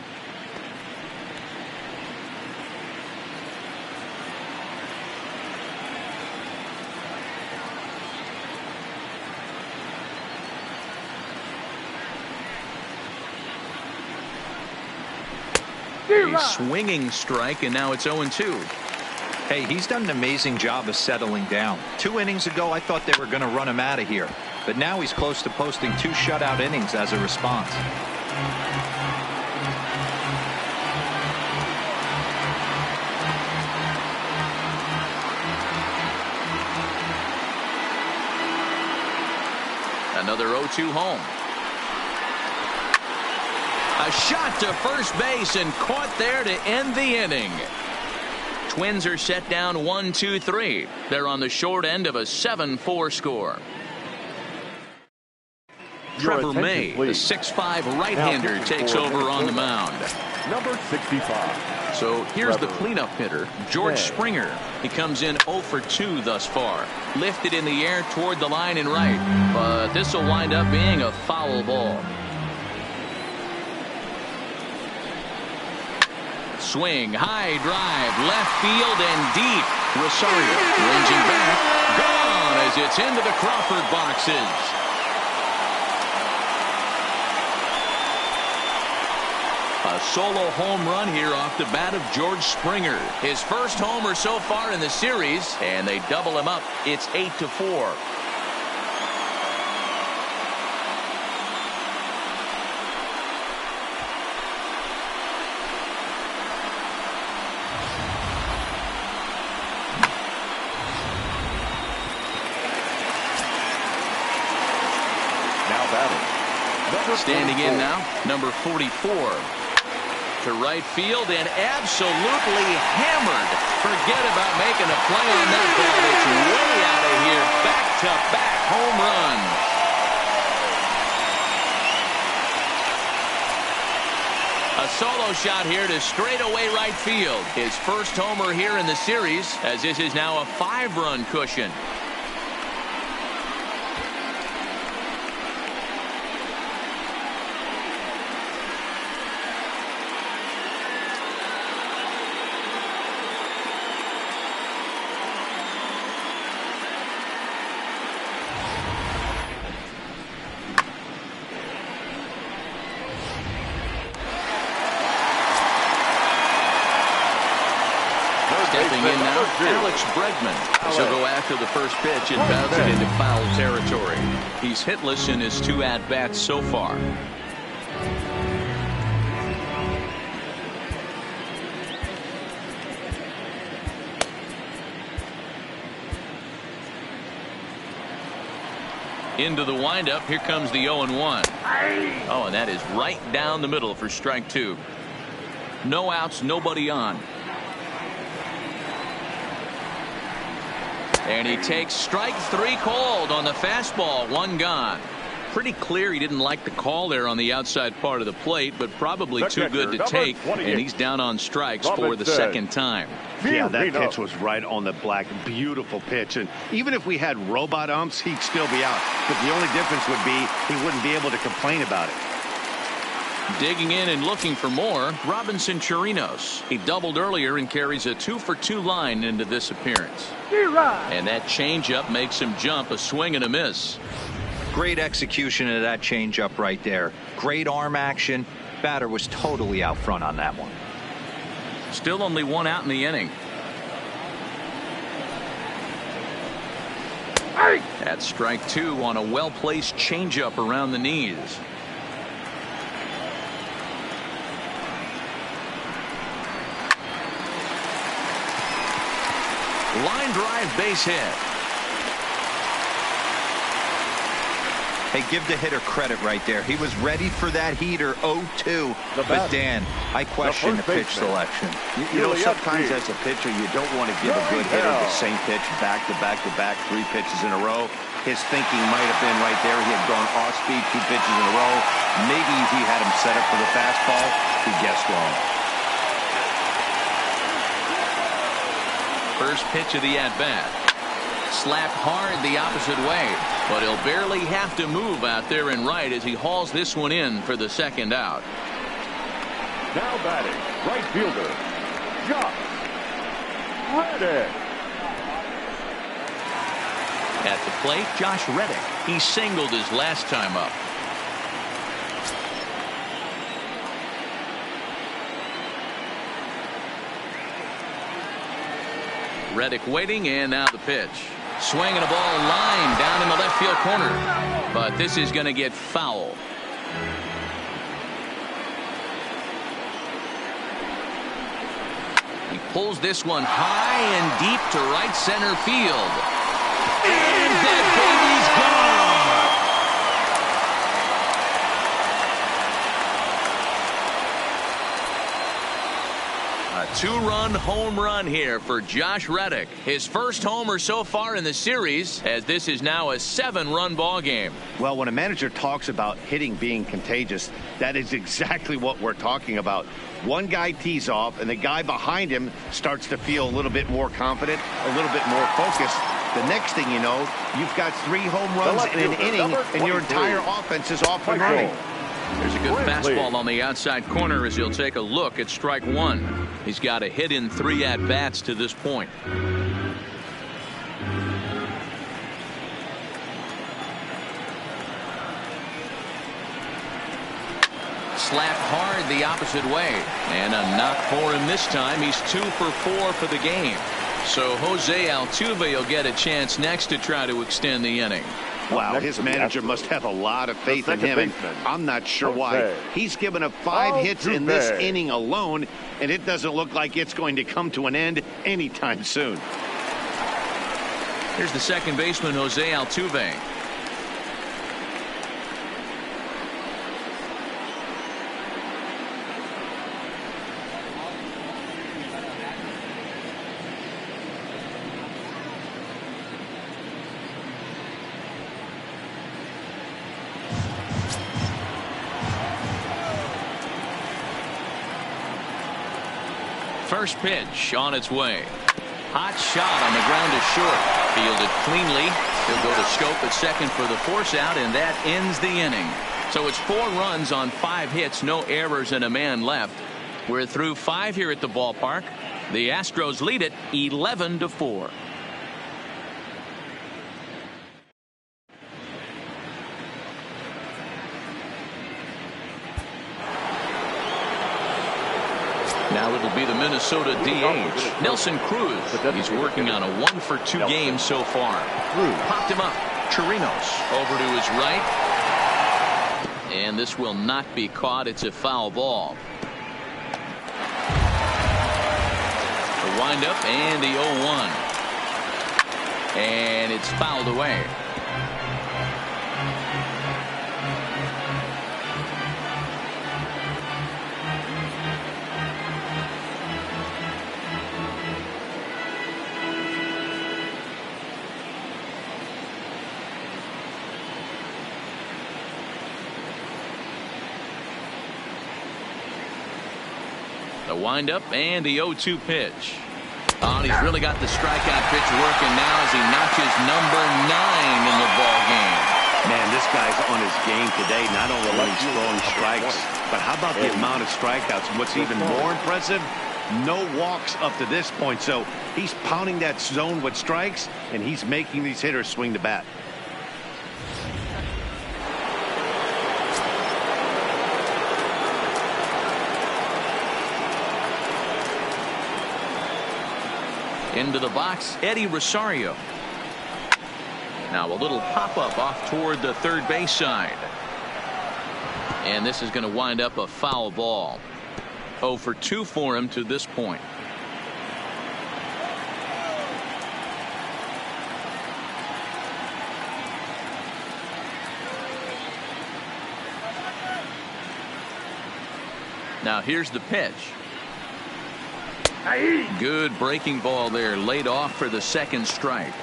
[SPEAKER 1] A swinging strike, and now it's 0-2.
[SPEAKER 4] Hey, he's done an amazing job of settling down. 2 innings ago, I thought they were going to run him out of here. But now he's close to posting 2 shutout innings as a response.
[SPEAKER 1] Another 0-2 home. A shot to first base and caught there to end the inning. Twins are set down 1-2-3. They're on the short end of a 7-4 score. Trevor May, the 6'5 right-hander, takes over on the mound.
[SPEAKER 2] Number 65.
[SPEAKER 1] So here's the cleanup hitter, George Springer. He comes in 0 for 2 thus far. Lifted in the air toward the line and right. But this will wind up being a foul ball. Swing, high drive, left field and deep. Rosario ranging back, gone as it's into the Crawford boxes. A solo home run here off the bat of George Springer. His first homer so far in the series, and they double him up. It's 8-4. Standing in now, number 44. To right field and absolutely hammered. Forget about making a play on that ball. It's way out of here. Back-to-back home runs. A solo shot here to straightaway right field. His first homer here in the series, as this is now a 5-run cushion. Stepping in now, Alex Bregman. She'll go after the first pitch and bounce it into foul territory. He's hitless in his 2 at-bats so far. Into the windup. Here comes the 0-1. Oh, and that is right down the middle for strike 2. No outs, nobody on. And he takes strike 3 called on the fastball. 1 gone. Pretty clear he didn't like the call there on the outside part of the plate, but probably too good to take. And he's down on strikes for the second time.
[SPEAKER 3] Yeah, that pitch was right on the black. Beautiful pitch. And even if we had robot umps, he'd still be out. But the only difference would be he wouldn't be able to complain about it.
[SPEAKER 1] Digging in and looking for more, Robinson Chirinos. He doubled earlier and carries a 2 for 2 line into this appearance. And that changeup makes him jump, a swing and a miss.
[SPEAKER 4] Great execution of that changeup right there. Great arm action. Batter was totally out front on that one.
[SPEAKER 1] Still only 1 out in the inning. That's strike 2 on a well-placed changeup around the knees. Line drive, base hit.
[SPEAKER 4] Hey, give the hitter credit right there. He was ready for that heater 0-2. But Dan, I question the pitch selection.
[SPEAKER 3] You know, sometimes as a pitcher, you don't want to give a good hitter the same pitch back to back to back, 3 pitches in a row. His thinking might have been right there. He had gone off speed 2 pitches in a row. Maybe if he had him set up for the fastball, he guessed wrong.
[SPEAKER 1] First pitch of the at-bat. Slapped hard the opposite way, but he'll barely have to move out there in right as he hauls this one in for the second out.
[SPEAKER 2] Now batting, right fielder, Josh Reddick.
[SPEAKER 1] At the plate, Josh Reddick. He singled his last time up. Reddick waiting, and now the pitch. Swinging a ball line down in the left field corner. But this is going to get foul. He pulls this one high and deep to right center field. And that baby's gone. A two-run home run here for Josh Reddick. His first homer so far in the series, as this is now a 7-run ball game.
[SPEAKER 3] Well, when a manager talks about hitting being contagious, that is exactly what we're talking about. One guy tees off, and the guy behind him starts to feel a little bit more confident, a little bit more focused. The next thing you know, you've got 3 home runs in an inning, and your entire offense is off and running.
[SPEAKER 1] There's a good fastball on the outside corner as he'll take a look at strike 1. He's got a hit in 3 at-bats to this point. Slapped hard the opposite way, and a knock for him this time. He's 2 for 4 for the game. So Jose Altuve will get a chance next to try to extend the inning.
[SPEAKER 3] Wow, his manager must have a lot of faith in him, and I'm not sure why. He's given up 5 hits in this inning alone, and it doesn't look like it's going to come to an end anytime soon.
[SPEAKER 1] Here's the second baseman, Jose Altuve. First pitch on its way. Hot shot on the ground to short. Fielded cleanly. He'll go to Scope at second for the force out, and that ends the inning. So it's 4 runs on 5 hits, no errors, and a man left. We're through 5 here at the ballpark. The Astros lead it 11-4. Now it'll be the Minnesota DH, Nelson Cruz. He's working on a 1-for-2 game so far. Popped him up. Chirinos over to his right. And this will not be caught. It's a foul ball. The windup and the 0-1. And it's fouled away. The windup and the 0-2 pitch. Oh, and he's really got the strikeout pitch working now as he notches number 9 in the ball game.
[SPEAKER 3] Man, this guy's on his game today. Not only when he's throwing strikes, but how about the amount of strikeouts? And what's even more impressive, no walks up to this point. So he's pounding that zone with strikes, and he's making these hitters swing the bat.
[SPEAKER 1] Into the box, Eddie Rosario. Now a little pop-up off toward the third base side. And this is going to wind up a foul ball. 0 for 2 for him to this point. Now here's the pitch. Good breaking ball there, laid off for the second strike.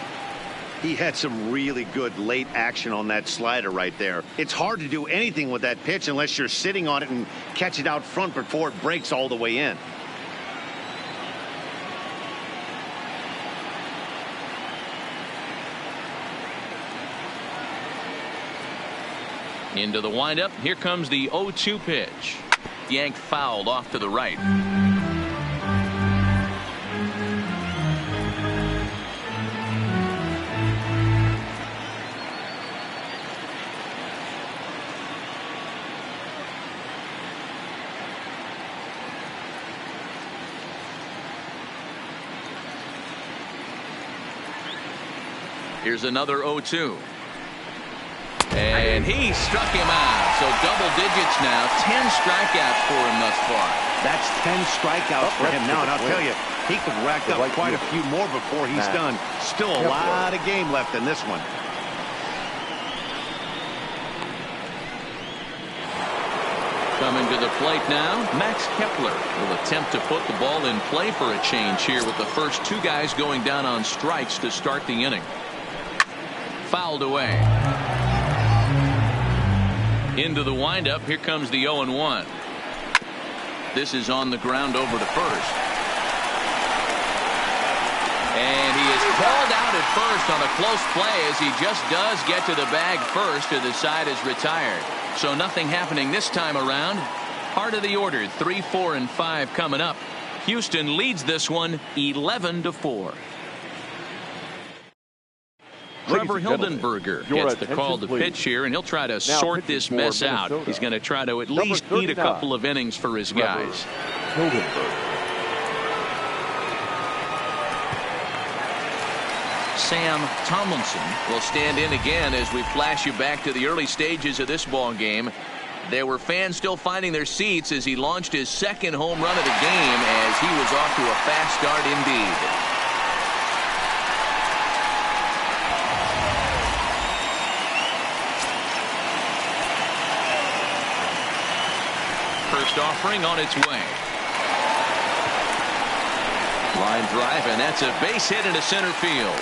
[SPEAKER 3] He had some really good late action on that slider right there. It's hard to do anything with that pitch unless you're sitting on it and catch it out front before it breaks all the way in.
[SPEAKER 1] Into the windup. Here comes the 0-2 pitch. Yanked fouled off to the right. Here's another 0-2. And he struck him out. So double digits now. 10 strikeouts for him thus far.
[SPEAKER 3] That's 10 strikeouts for him now. And I'll tell you, he could rack up quite a few more before he's done. Still a lot of game left in this one.
[SPEAKER 1] Coming to the plate now, Max Kepler will attempt to put the ball in play for a change here with the first two guys going down on strikes to start the inning. Fouled away. Into the windup. Here comes the 0-1. This is on the ground over to first. And he is called out at first on a close play as he just does get to the bag first, to the side is retired. So nothing happening this time around. Part of the order, 3, 4, and 5 coming up. Houston leads this one 11-4. Trevor Hildenberger gets the call to pitch here, and he'll try to sort this mess out. He's going to try to at least eat a couple of innings for his guys. Sam Tomlinson will stand in again as we flash you back to the early stages of this ball game. There were fans still finding their seats as he launched his second home run of the game, as he was off to a fast start indeed. First offering on its way. Line drive, and that's a base hit into center field.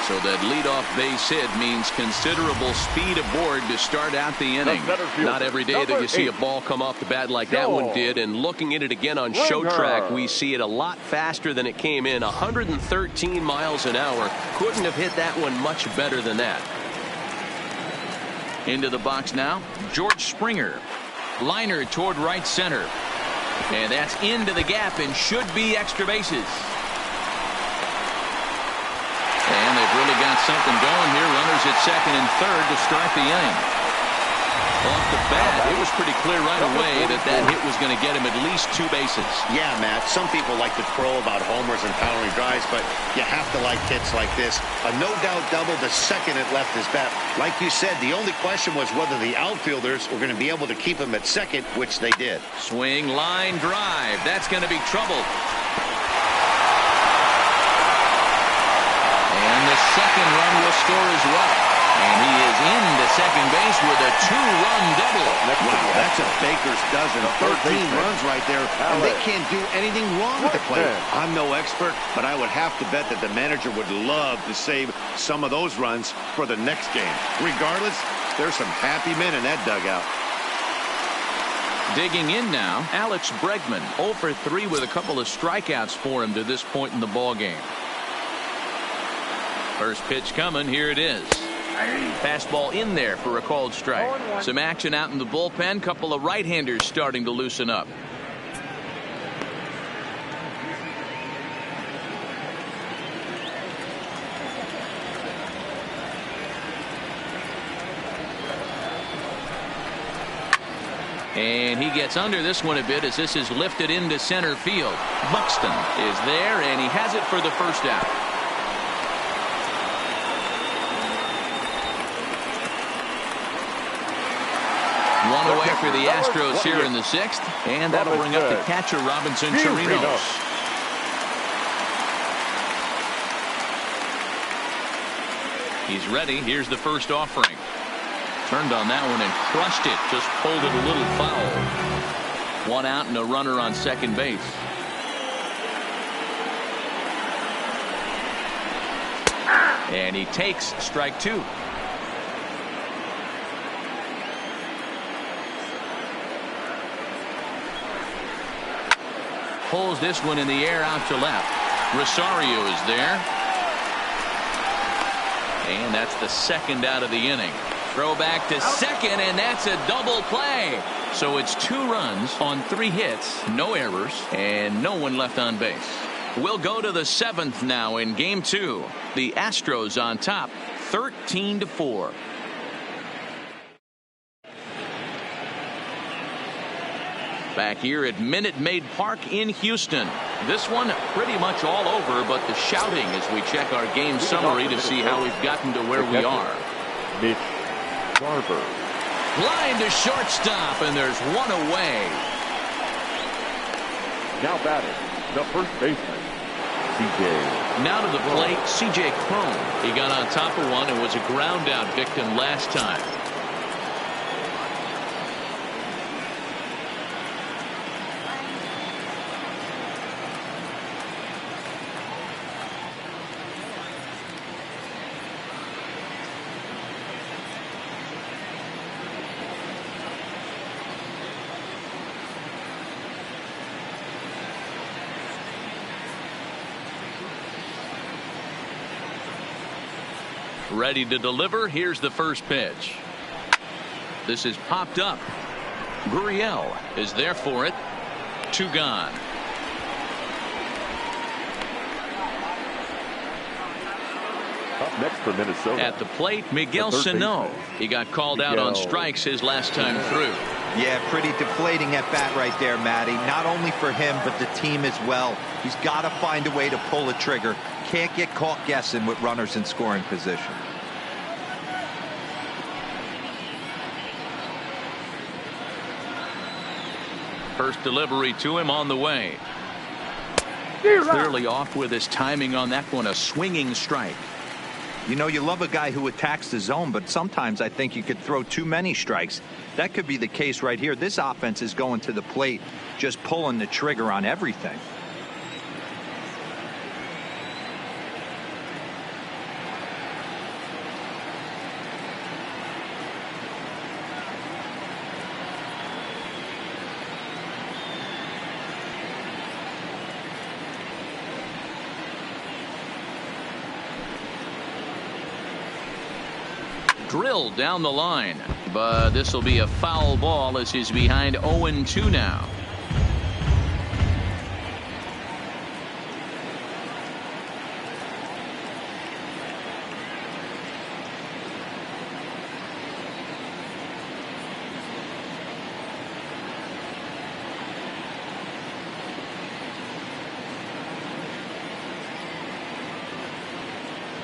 [SPEAKER 1] So that leadoff base hit means considerable speed aboard to start out the inning.
[SPEAKER 7] Not every day that you see a ball come off the bat like that one did, and looking at it again on Show Track, we see it a lot faster than it came in. 113 miles an hour. Couldn't have hit that one much better than that.
[SPEAKER 1] Into the box now, George Springer. Liner toward right center. And that's into the gap and should be extra bases. And they've really got something going here. Runners at second and third to start the inning. Off the bat, it was pretty clear right away that that hit was going to get him at least 2 bases.
[SPEAKER 3] Yeah, Matt, some people like to crow about homers and powering drives, but you have to like hits like this. A no-doubt double the second it left his bat. Like you said, the only question was whether the outfielders were going to be able to keep him at second, which they did.
[SPEAKER 1] Swing, line, drive. That's going to be trouble. And the second run will score as well. And he is into second base with a 2-run double.
[SPEAKER 3] Wow, that's a baker's dozen. 13 runs right there, and they can't do anything wrong with the plate. I'm no expert, but I would have to bet that the manager would love to save some of those runs for the next game. Regardless, there's some happy men in that dugout.
[SPEAKER 1] Digging in now, Alex Bregman, 0 for 3 with a couple of strikeouts for him to this point in the ball game. First pitch coming, here it is. Fastball in there for a called strike. Some action out in the bullpen. Couple of right-handers starting to loosen up. And he gets under this one a bit as this is lifted into center field. Buxton is there, and he has it for the first out. One away for the Astros here in the 6th, and that'll bring up the catcher, Robinson Chirinos. He's ready. Here's the first offering. Turned on that one and crushed it. Just pulled it a little foul. One out and a runner on second base. And he takes strike 2. Pulls this one in the air out to left. Rosario is there. And that's the second out of the inning. Throw back to second, and that's a double play. So it's 2 runs on 3 hits, no errors, and no one left on base. We'll go to the 7th now in Game 2. The Astros on top, 13-4. Back here at Minute Maid Park in Houston. This one pretty much all over, but the shouting as we check our game summary to see how we've gotten to where we are.
[SPEAKER 2] Mitch Garver.
[SPEAKER 1] Line to shortstop, and there's 1 away.
[SPEAKER 2] Now batting, the first baseman, C.J.
[SPEAKER 1] Now to the plate, C.J. Cron. He got on top of one and was a ground out victim last time. Ready to deliver. Here's the first pitch. This is popped up. Gurriel is there for it. 2 gone.
[SPEAKER 2] Up next for Minnesota.
[SPEAKER 1] At the plate, Miguel Sano. He got called out on strikes his last time through.
[SPEAKER 4] Yeah, pretty deflating at bat right there, Matty. Not only for him, but the team as well. He's got to find a way to pull a trigger. Can't get caught guessing with runners in scoring position.
[SPEAKER 1] First delivery to him on the way. Clearly off with his timing on that one. A swinging strike.
[SPEAKER 4] You know, you love a guy who attacks the zone, but sometimes I think you could throw too many strikes. That could be the case right here. This offense is going to the plate, just pulling the trigger on everything.
[SPEAKER 1] Drilled down the line, but this will be a foul ball as he's behind 0-2 now.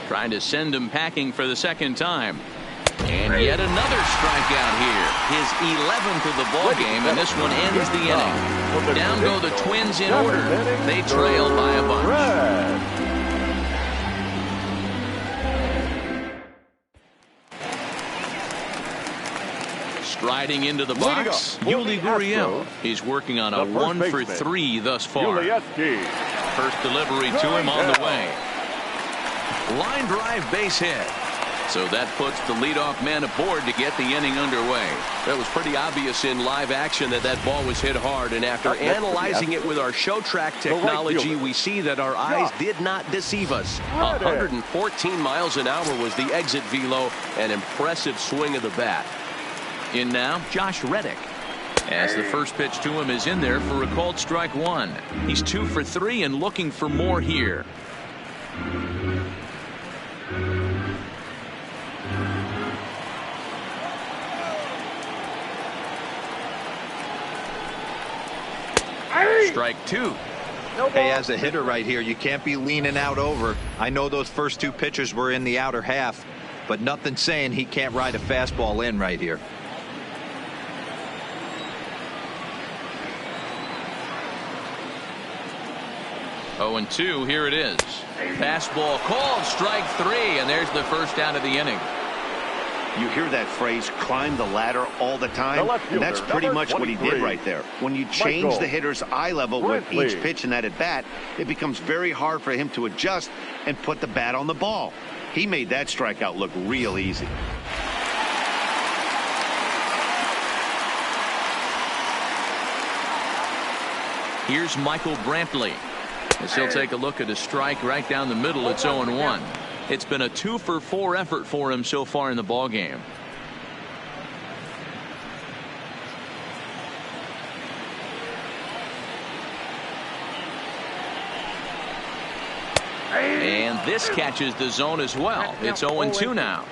[SPEAKER 1] Trying to send him packing for the second time. And yet another strikeout here. His 11th of the ball game, and this one ends the inning. Down go the Twins in order. They trail by a bunch. Striding into the box, Yuli Gurriel. He's working on a 1-for-3 thus far. First delivery to him on the way. Line drive base hit. So that puts the leadoff man aboard to get the inning underway.
[SPEAKER 7] That was pretty obvious in live action that that ball was hit hard, and after analyzing it with our show track technology, we see that our eyes did not deceive us. 114 miles an hour was the exit velo. An impressive swing of the bat.
[SPEAKER 1] In now, Josh Reddick. As the first pitch to him is in there for a called strike 1. He's 2 for 3 and looking for more here. Strike 2.
[SPEAKER 4] Hey, as a hitter right here, you can't be leaning out over. I know those first 2 pitches were in the outer half, but nothing saying he can't ride a fastball in right here.
[SPEAKER 1] Oh, and 2, here it is. Fastball called, strike 3, and there's the first out of the inning.
[SPEAKER 3] You hear that phrase, climb the ladder, all the time, and that's pretty much what he did right there. When you change the hitter's eye level with each pitch in that at-bat, it becomes very hard for him to adjust and put the bat on the ball. He made that strikeout look real easy.
[SPEAKER 1] Here's Michael Brantley. As he'll take a look at a strike right down the middle. It's 0-1. It's been a 2-for-4 effort for him so far in the ball game. This catches the zone as well. It's 0-2 now.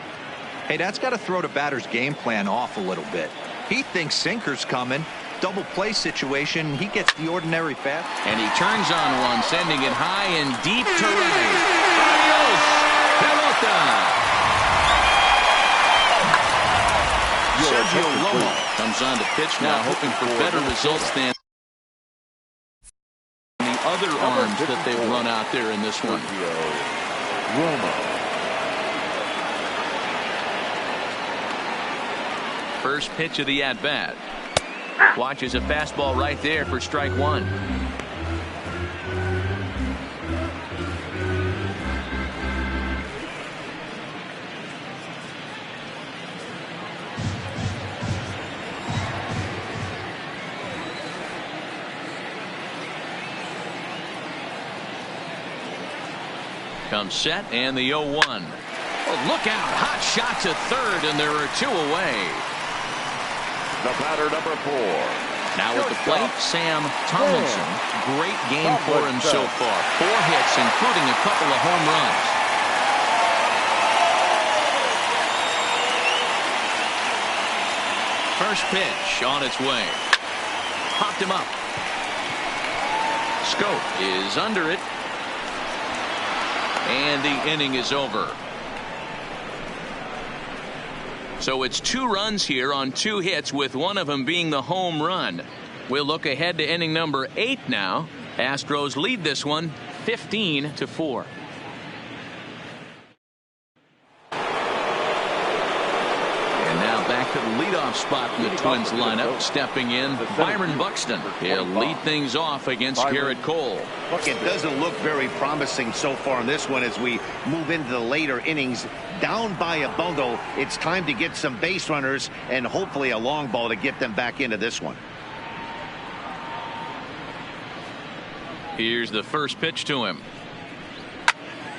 [SPEAKER 4] Hey, that's got to throw the batter's game plan off a little bit. He thinks sinker's coming. Double play situation. He gets the ordinary fast.
[SPEAKER 1] And he turns on one, sending it high and deep to right. Adios, pelota. Sergio Romo comes on to pitch now, hoping for better results than the other arms that they've run out there in this one.
[SPEAKER 2] Romo.
[SPEAKER 1] First pitch of the at-bat. Watches a fastball right there for strike one. Comes set and the 0-1. Oh, look out. Hot shot to third, and there are two away.
[SPEAKER 2] The batter, number 4.
[SPEAKER 1] Now at the plate, Sam Tomlinson. Great game for him so far. 4 hits, including a couple of home runs. First pitch on its way. Popped him up. Scope is under it. And the inning is over. So it's 2 runs here on 2 hits, with one of them being the home run. We'll look ahead to inning number 8 now. Astros lead this one 15-4. And now back to the leadoff spot in the Twins lineup. Stepping in, Byron Buxton. He'll lead things off against Garrett Cole.
[SPEAKER 3] Look, it doesn't look very promising so far in this one as we move into the later innings. Down by a bundle, it's time to get some base runners and hopefully a long ball to get them back into this one.
[SPEAKER 1] Here's the first pitch to him.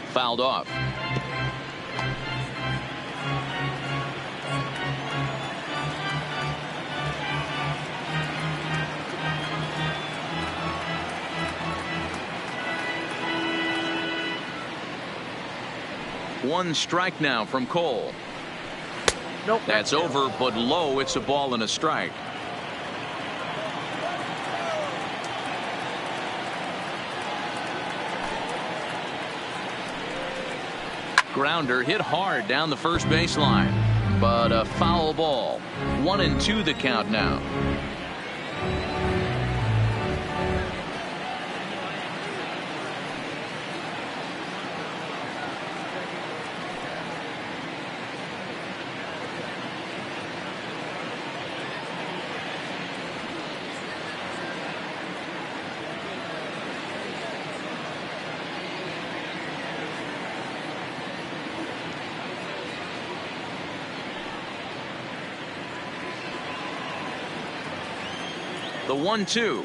[SPEAKER 1] Fouled off. One strike now from Cole.
[SPEAKER 2] Nope.
[SPEAKER 1] That's over, but low. It's a ball and a strike. Grounder hit hard down the first baseline, but a foul ball. 1-2 the count now. The 1-2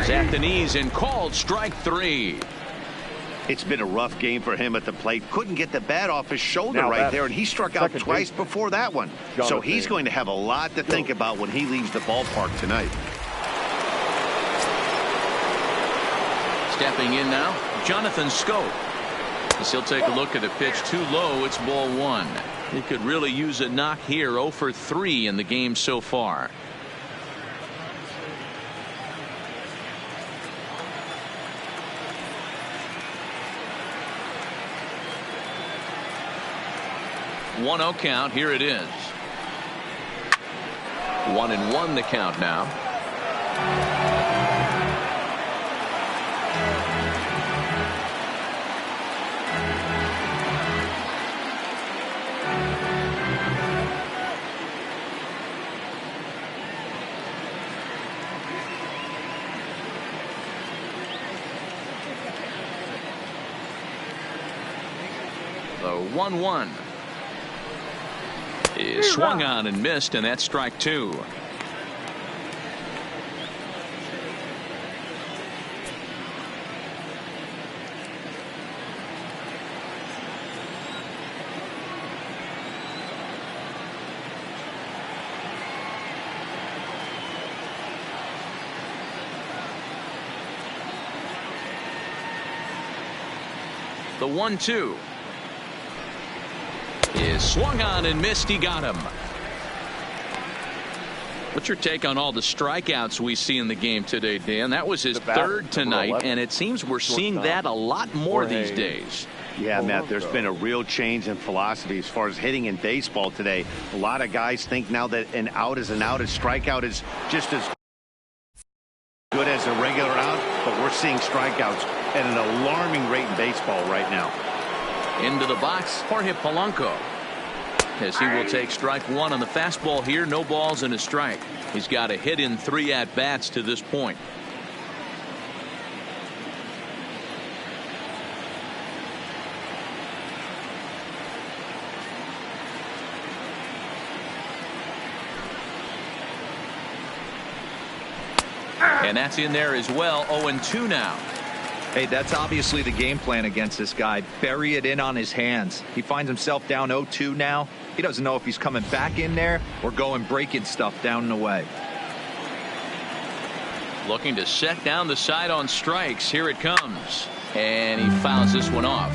[SPEAKER 1] is at the knees and called strike 3.
[SPEAKER 3] It's been a rough game for him at the plate. Couldn't get the bat off his shoulder right there, and he struck out twice before that one. So he's going to have a lot to think about when he leaves the ballpark tonight.
[SPEAKER 1] Stepping in now, Jonathan Scope. As he'll take a look at the pitch too low. It's ball 1. He could really use a knock here. 0 for 3 in the game so far. One 0 count. Here it is. 1-1 the count now. The 1-1 is swung on and missed, and that's strike 2. The 1-2 is swung on and missed. He got him. What's your take on all the strikeouts we see in the game today, Dan? That was his third tonight, and it seems we're seeing that a lot more these days.
[SPEAKER 3] Yeah, Matt, there's been a real change in philosophy as far as hitting in baseball today. A lot of guys think now that an out is an out, a strikeout is just as good as a regular out, but we're seeing strikeouts at an alarming rate in baseball right now.
[SPEAKER 1] Into the box, Jorge Polanco, as he will take strike one on the fastball here. No balls and a strike. He's got a hit in 3 at-bats to this point. And that's in there as well. 0-2 now.
[SPEAKER 4] Hey, that's obviously the game plan against this guy. Bury it in on his hands. He finds himself down 0-2 now. He doesn't know if he's coming back in there or going breaking stuff down and away.
[SPEAKER 1] Looking to set down the side on strikes. Here it comes. And he fouls this one off.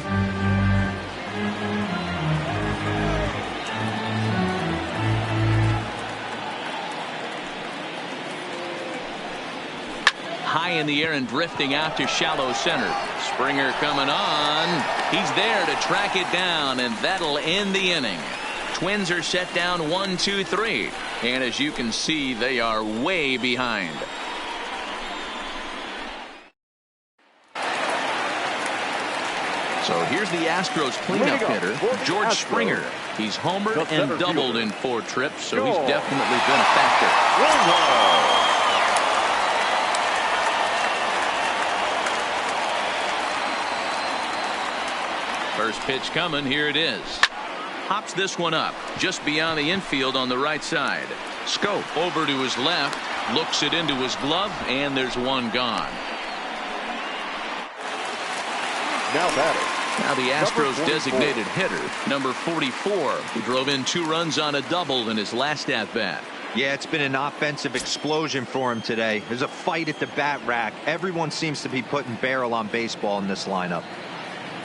[SPEAKER 1] High in the air and drifting out to shallow center. Springer coming on. He's there to track it down, and that'll end the inning. Twins are set down 1-2-3, and as you can see, they are way behind. So here's the Astros cleanup hitter, George Springer. He's homered and doubled in 4 trips, so he's definitely been a factor. First pitch coming. Here it is. Hops this one up just beyond the infield on the right side. Scope over to his left, looks it into his glove, and there's one gone. Now the Astros designated hitter, number 44, who drove in 2 runs on a double in his last at bat.
[SPEAKER 4] Yeah, it's been an offensive explosion for him today. There's a fight at the bat rack. Everyone seems to be putting barrel on baseball in this lineup.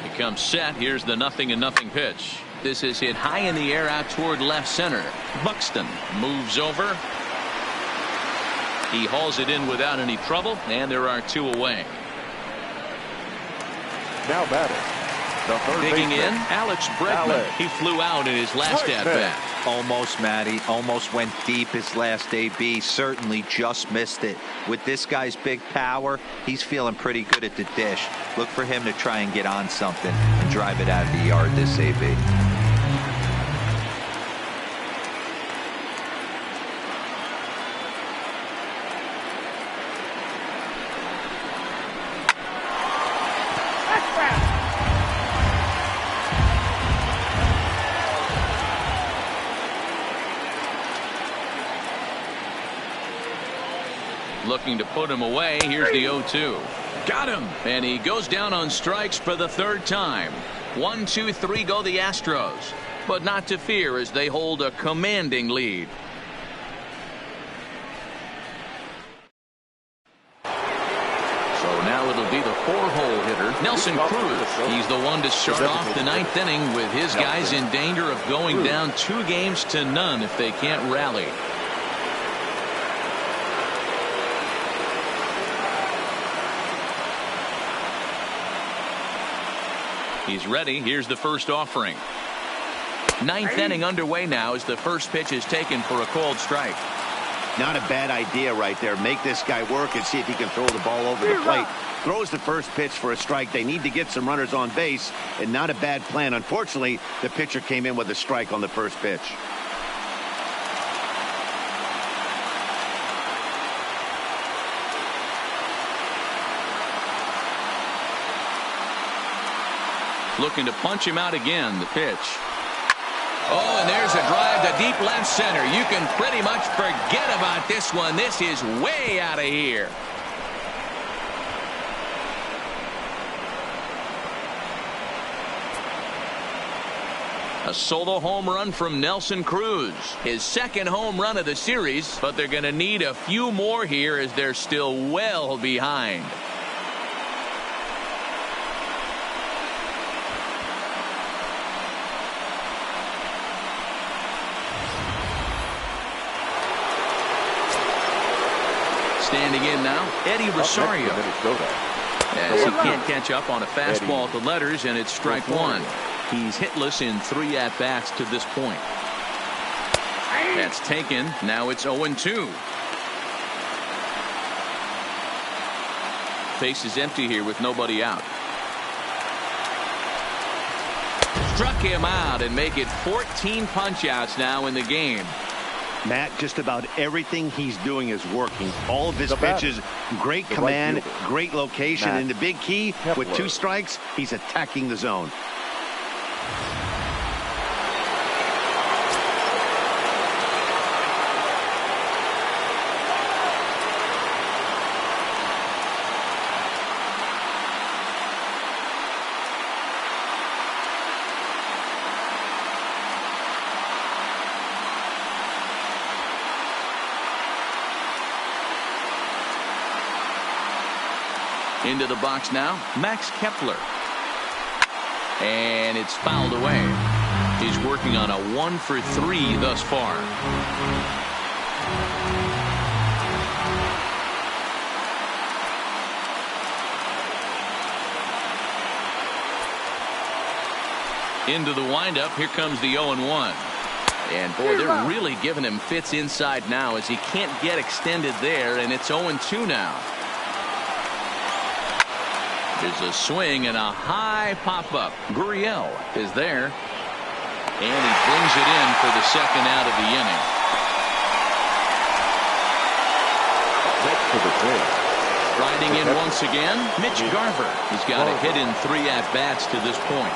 [SPEAKER 1] He comes set. Here's the 0-0 pitch. This is hit high in the air out toward left center. Buxton moves over. He hauls it in without any trouble, and there are 2 away.
[SPEAKER 2] Now batting, the third
[SPEAKER 1] digging in,
[SPEAKER 2] baseman,
[SPEAKER 1] Alex Bregman. He flew out in his last at bat.
[SPEAKER 4] Almost, Matty. Almost went deep his last AB. Certainly just missed it. With this guy's big power, he's feeling pretty good at the dish. Look for him to try and get on something and drive it out of the yard this AB.
[SPEAKER 1] Looking to put him away. Here's the 0-2. Got him. And he goes down on strikes for the 3rd time. 1-2-3 go the Astros. But not to fear as they hold a commanding lead. So now it'll be the 4-hole hitter, Nelson Cruz. He's the one to start off the 9th inning with his guys in danger of going down 2-0 if they can't rally. He's ready. Here's the first offering. 9th inning underway now as the first pitch is taken for a called strike.
[SPEAKER 3] Not a bad idea right there. Make this guy work and see if he can throw the ball over the plate. Throws the first pitch for a strike. They need to get some runners on base, and not a bad plan. Unfortunately, the pitcher came in with a strike on the first pitch.
[SPEAKER 1] Looking to punch him out again. The pitch. Oh, and there's a drive to deep left center. You can pretty much forget about this one. This is way out of here. A solo home run from Nelson Cruz. His 2nd home run of the series, but they're going to need a few more here as they're still well behind. Standing in now, Eddie Rosario. As he can't catch up on a fastball at the letters, and it's strike one. He's hitless in 3 at-bats to this point. That's taken. Now it's 0-2. Base is empty here with nobody out. Struck him out and make it 14 punch-outs now in the game.
[SPEAKER 3] Matt, just about everything he's doing is working. All of his pitches, great command, great location, and the big key, with 2 strikes, he's attacking the zone.
[SPEAKER 1] Into the box now, Max Kepler. And it's fouled away. He's working on a 1-for-3 thus far. Into the windup, here comes the 0-1. And boy, they're really giving him fits inside now as he can't get extended there, and it's 0-2 now. There's a swing and a high pop-up. Gurriel is there. And he brings it in for the second out of the inning. Riding in once again, Mitch Garver. He's got a hit in 3 at-bats to this point.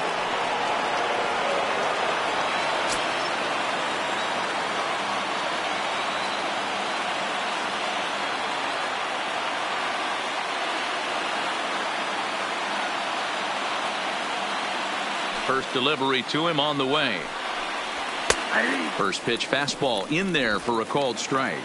[SPEAKER 1] First delivery to him on the way. First pitch fastball in there for a called strike.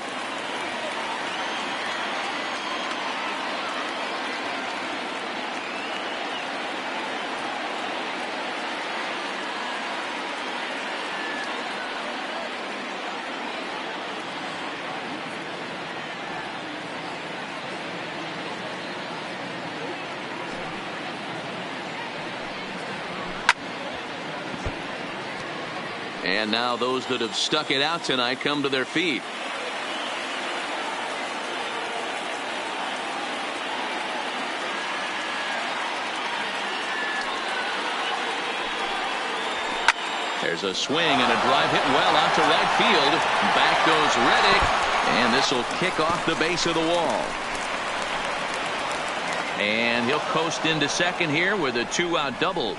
[SPEAKER 1] And now those that have stuck it out tonight come to their feet. There's a swing and a drive hit well out to right field. Back goes Reddick, and this will kick off the base of the wall. And he'll coast into second here with a 2-out double.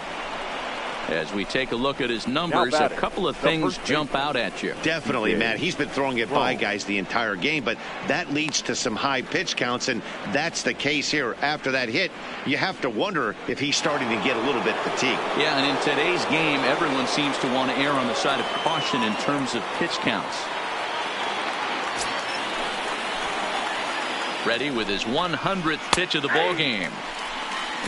[SPEAKER 1] As we take a look at his numbers, a couple of things jump out at you.
[SPEAKER 3] Definitely, Matt. He's been throwing it by guys the entire game, but that leads to some high pitch counts, and that's the case here. After that hit, you have to wonder if he's starting to get a little bit fatigued.
[SPEAKER 1] Yeah, and in today's game, everyone seems to want to err on the side of caution in terms of pitch counts. Ready with his 100th pitch of the ball game.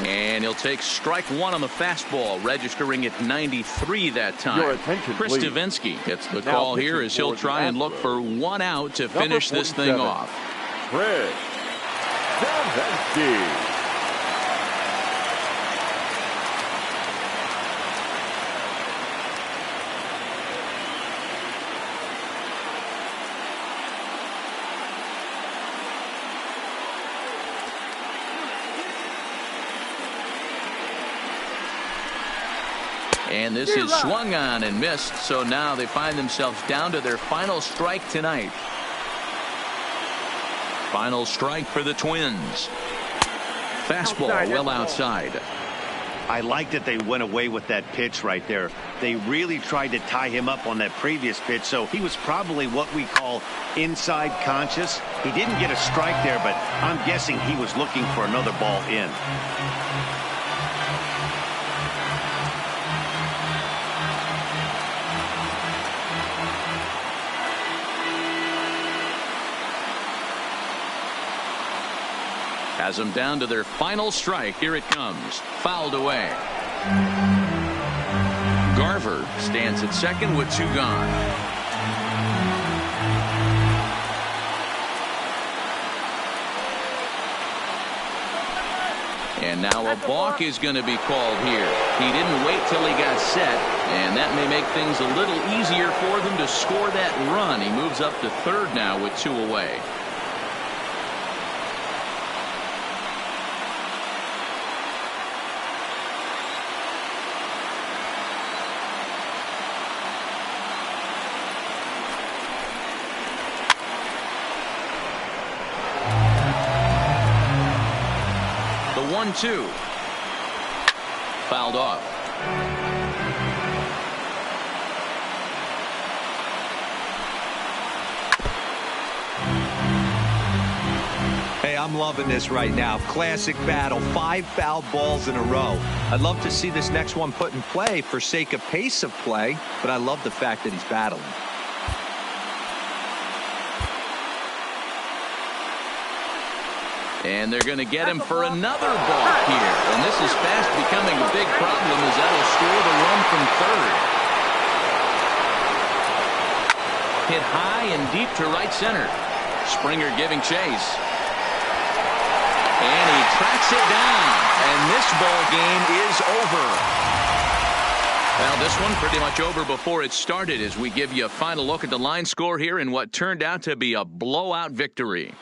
[SPEAKER 1] And he'll take strike one on the fastball, registering at 93 that time. Chris Davinsky gets the call here as he'll try and look for 1 out to finish this thing off.
[SPEAKER 2] Chris Davinsky.
[SPEAKER 1] And this is swung on and missed, so now they find themselves down to their final strike tonight. Final strike for the Twins. Fastball well outside.
[SPEAKER 3] I like that they went away with that pitch right there. They really tried to tie him up on that previous pitch, so he was probably what we call inside conscious. He didn't get a strike there, but I'm guessing he was looking for another ball in.
[SPEAKER 1] Has them down to their final strike. Here it comes. Fouled away. Garver stands at second with 2 gone. Now a balk is going to be called here. He didn't wait till he got set, and that may make things a little easier for them to score that run. He moves up to third now with 2 away. The 1-2. Fouled off.
[SPEAKER 4] Hey, I'm loving this right now. Classic battle. 5 foul balls in a row. I'd love to see this next one put in play for sake of pace of play, but I love the fact that he's battling.
[SPEAKER 1] And they're going to get him for another balk here. And this is fast becoming a big problem as that'll score the run from third. Hit high and deep to right center. Springer giving chase. And he tracks it down. And this ball game is over. Well, this one pretty much over before it started as we give you a final look at the line score here in what turned out to be a blowout victory.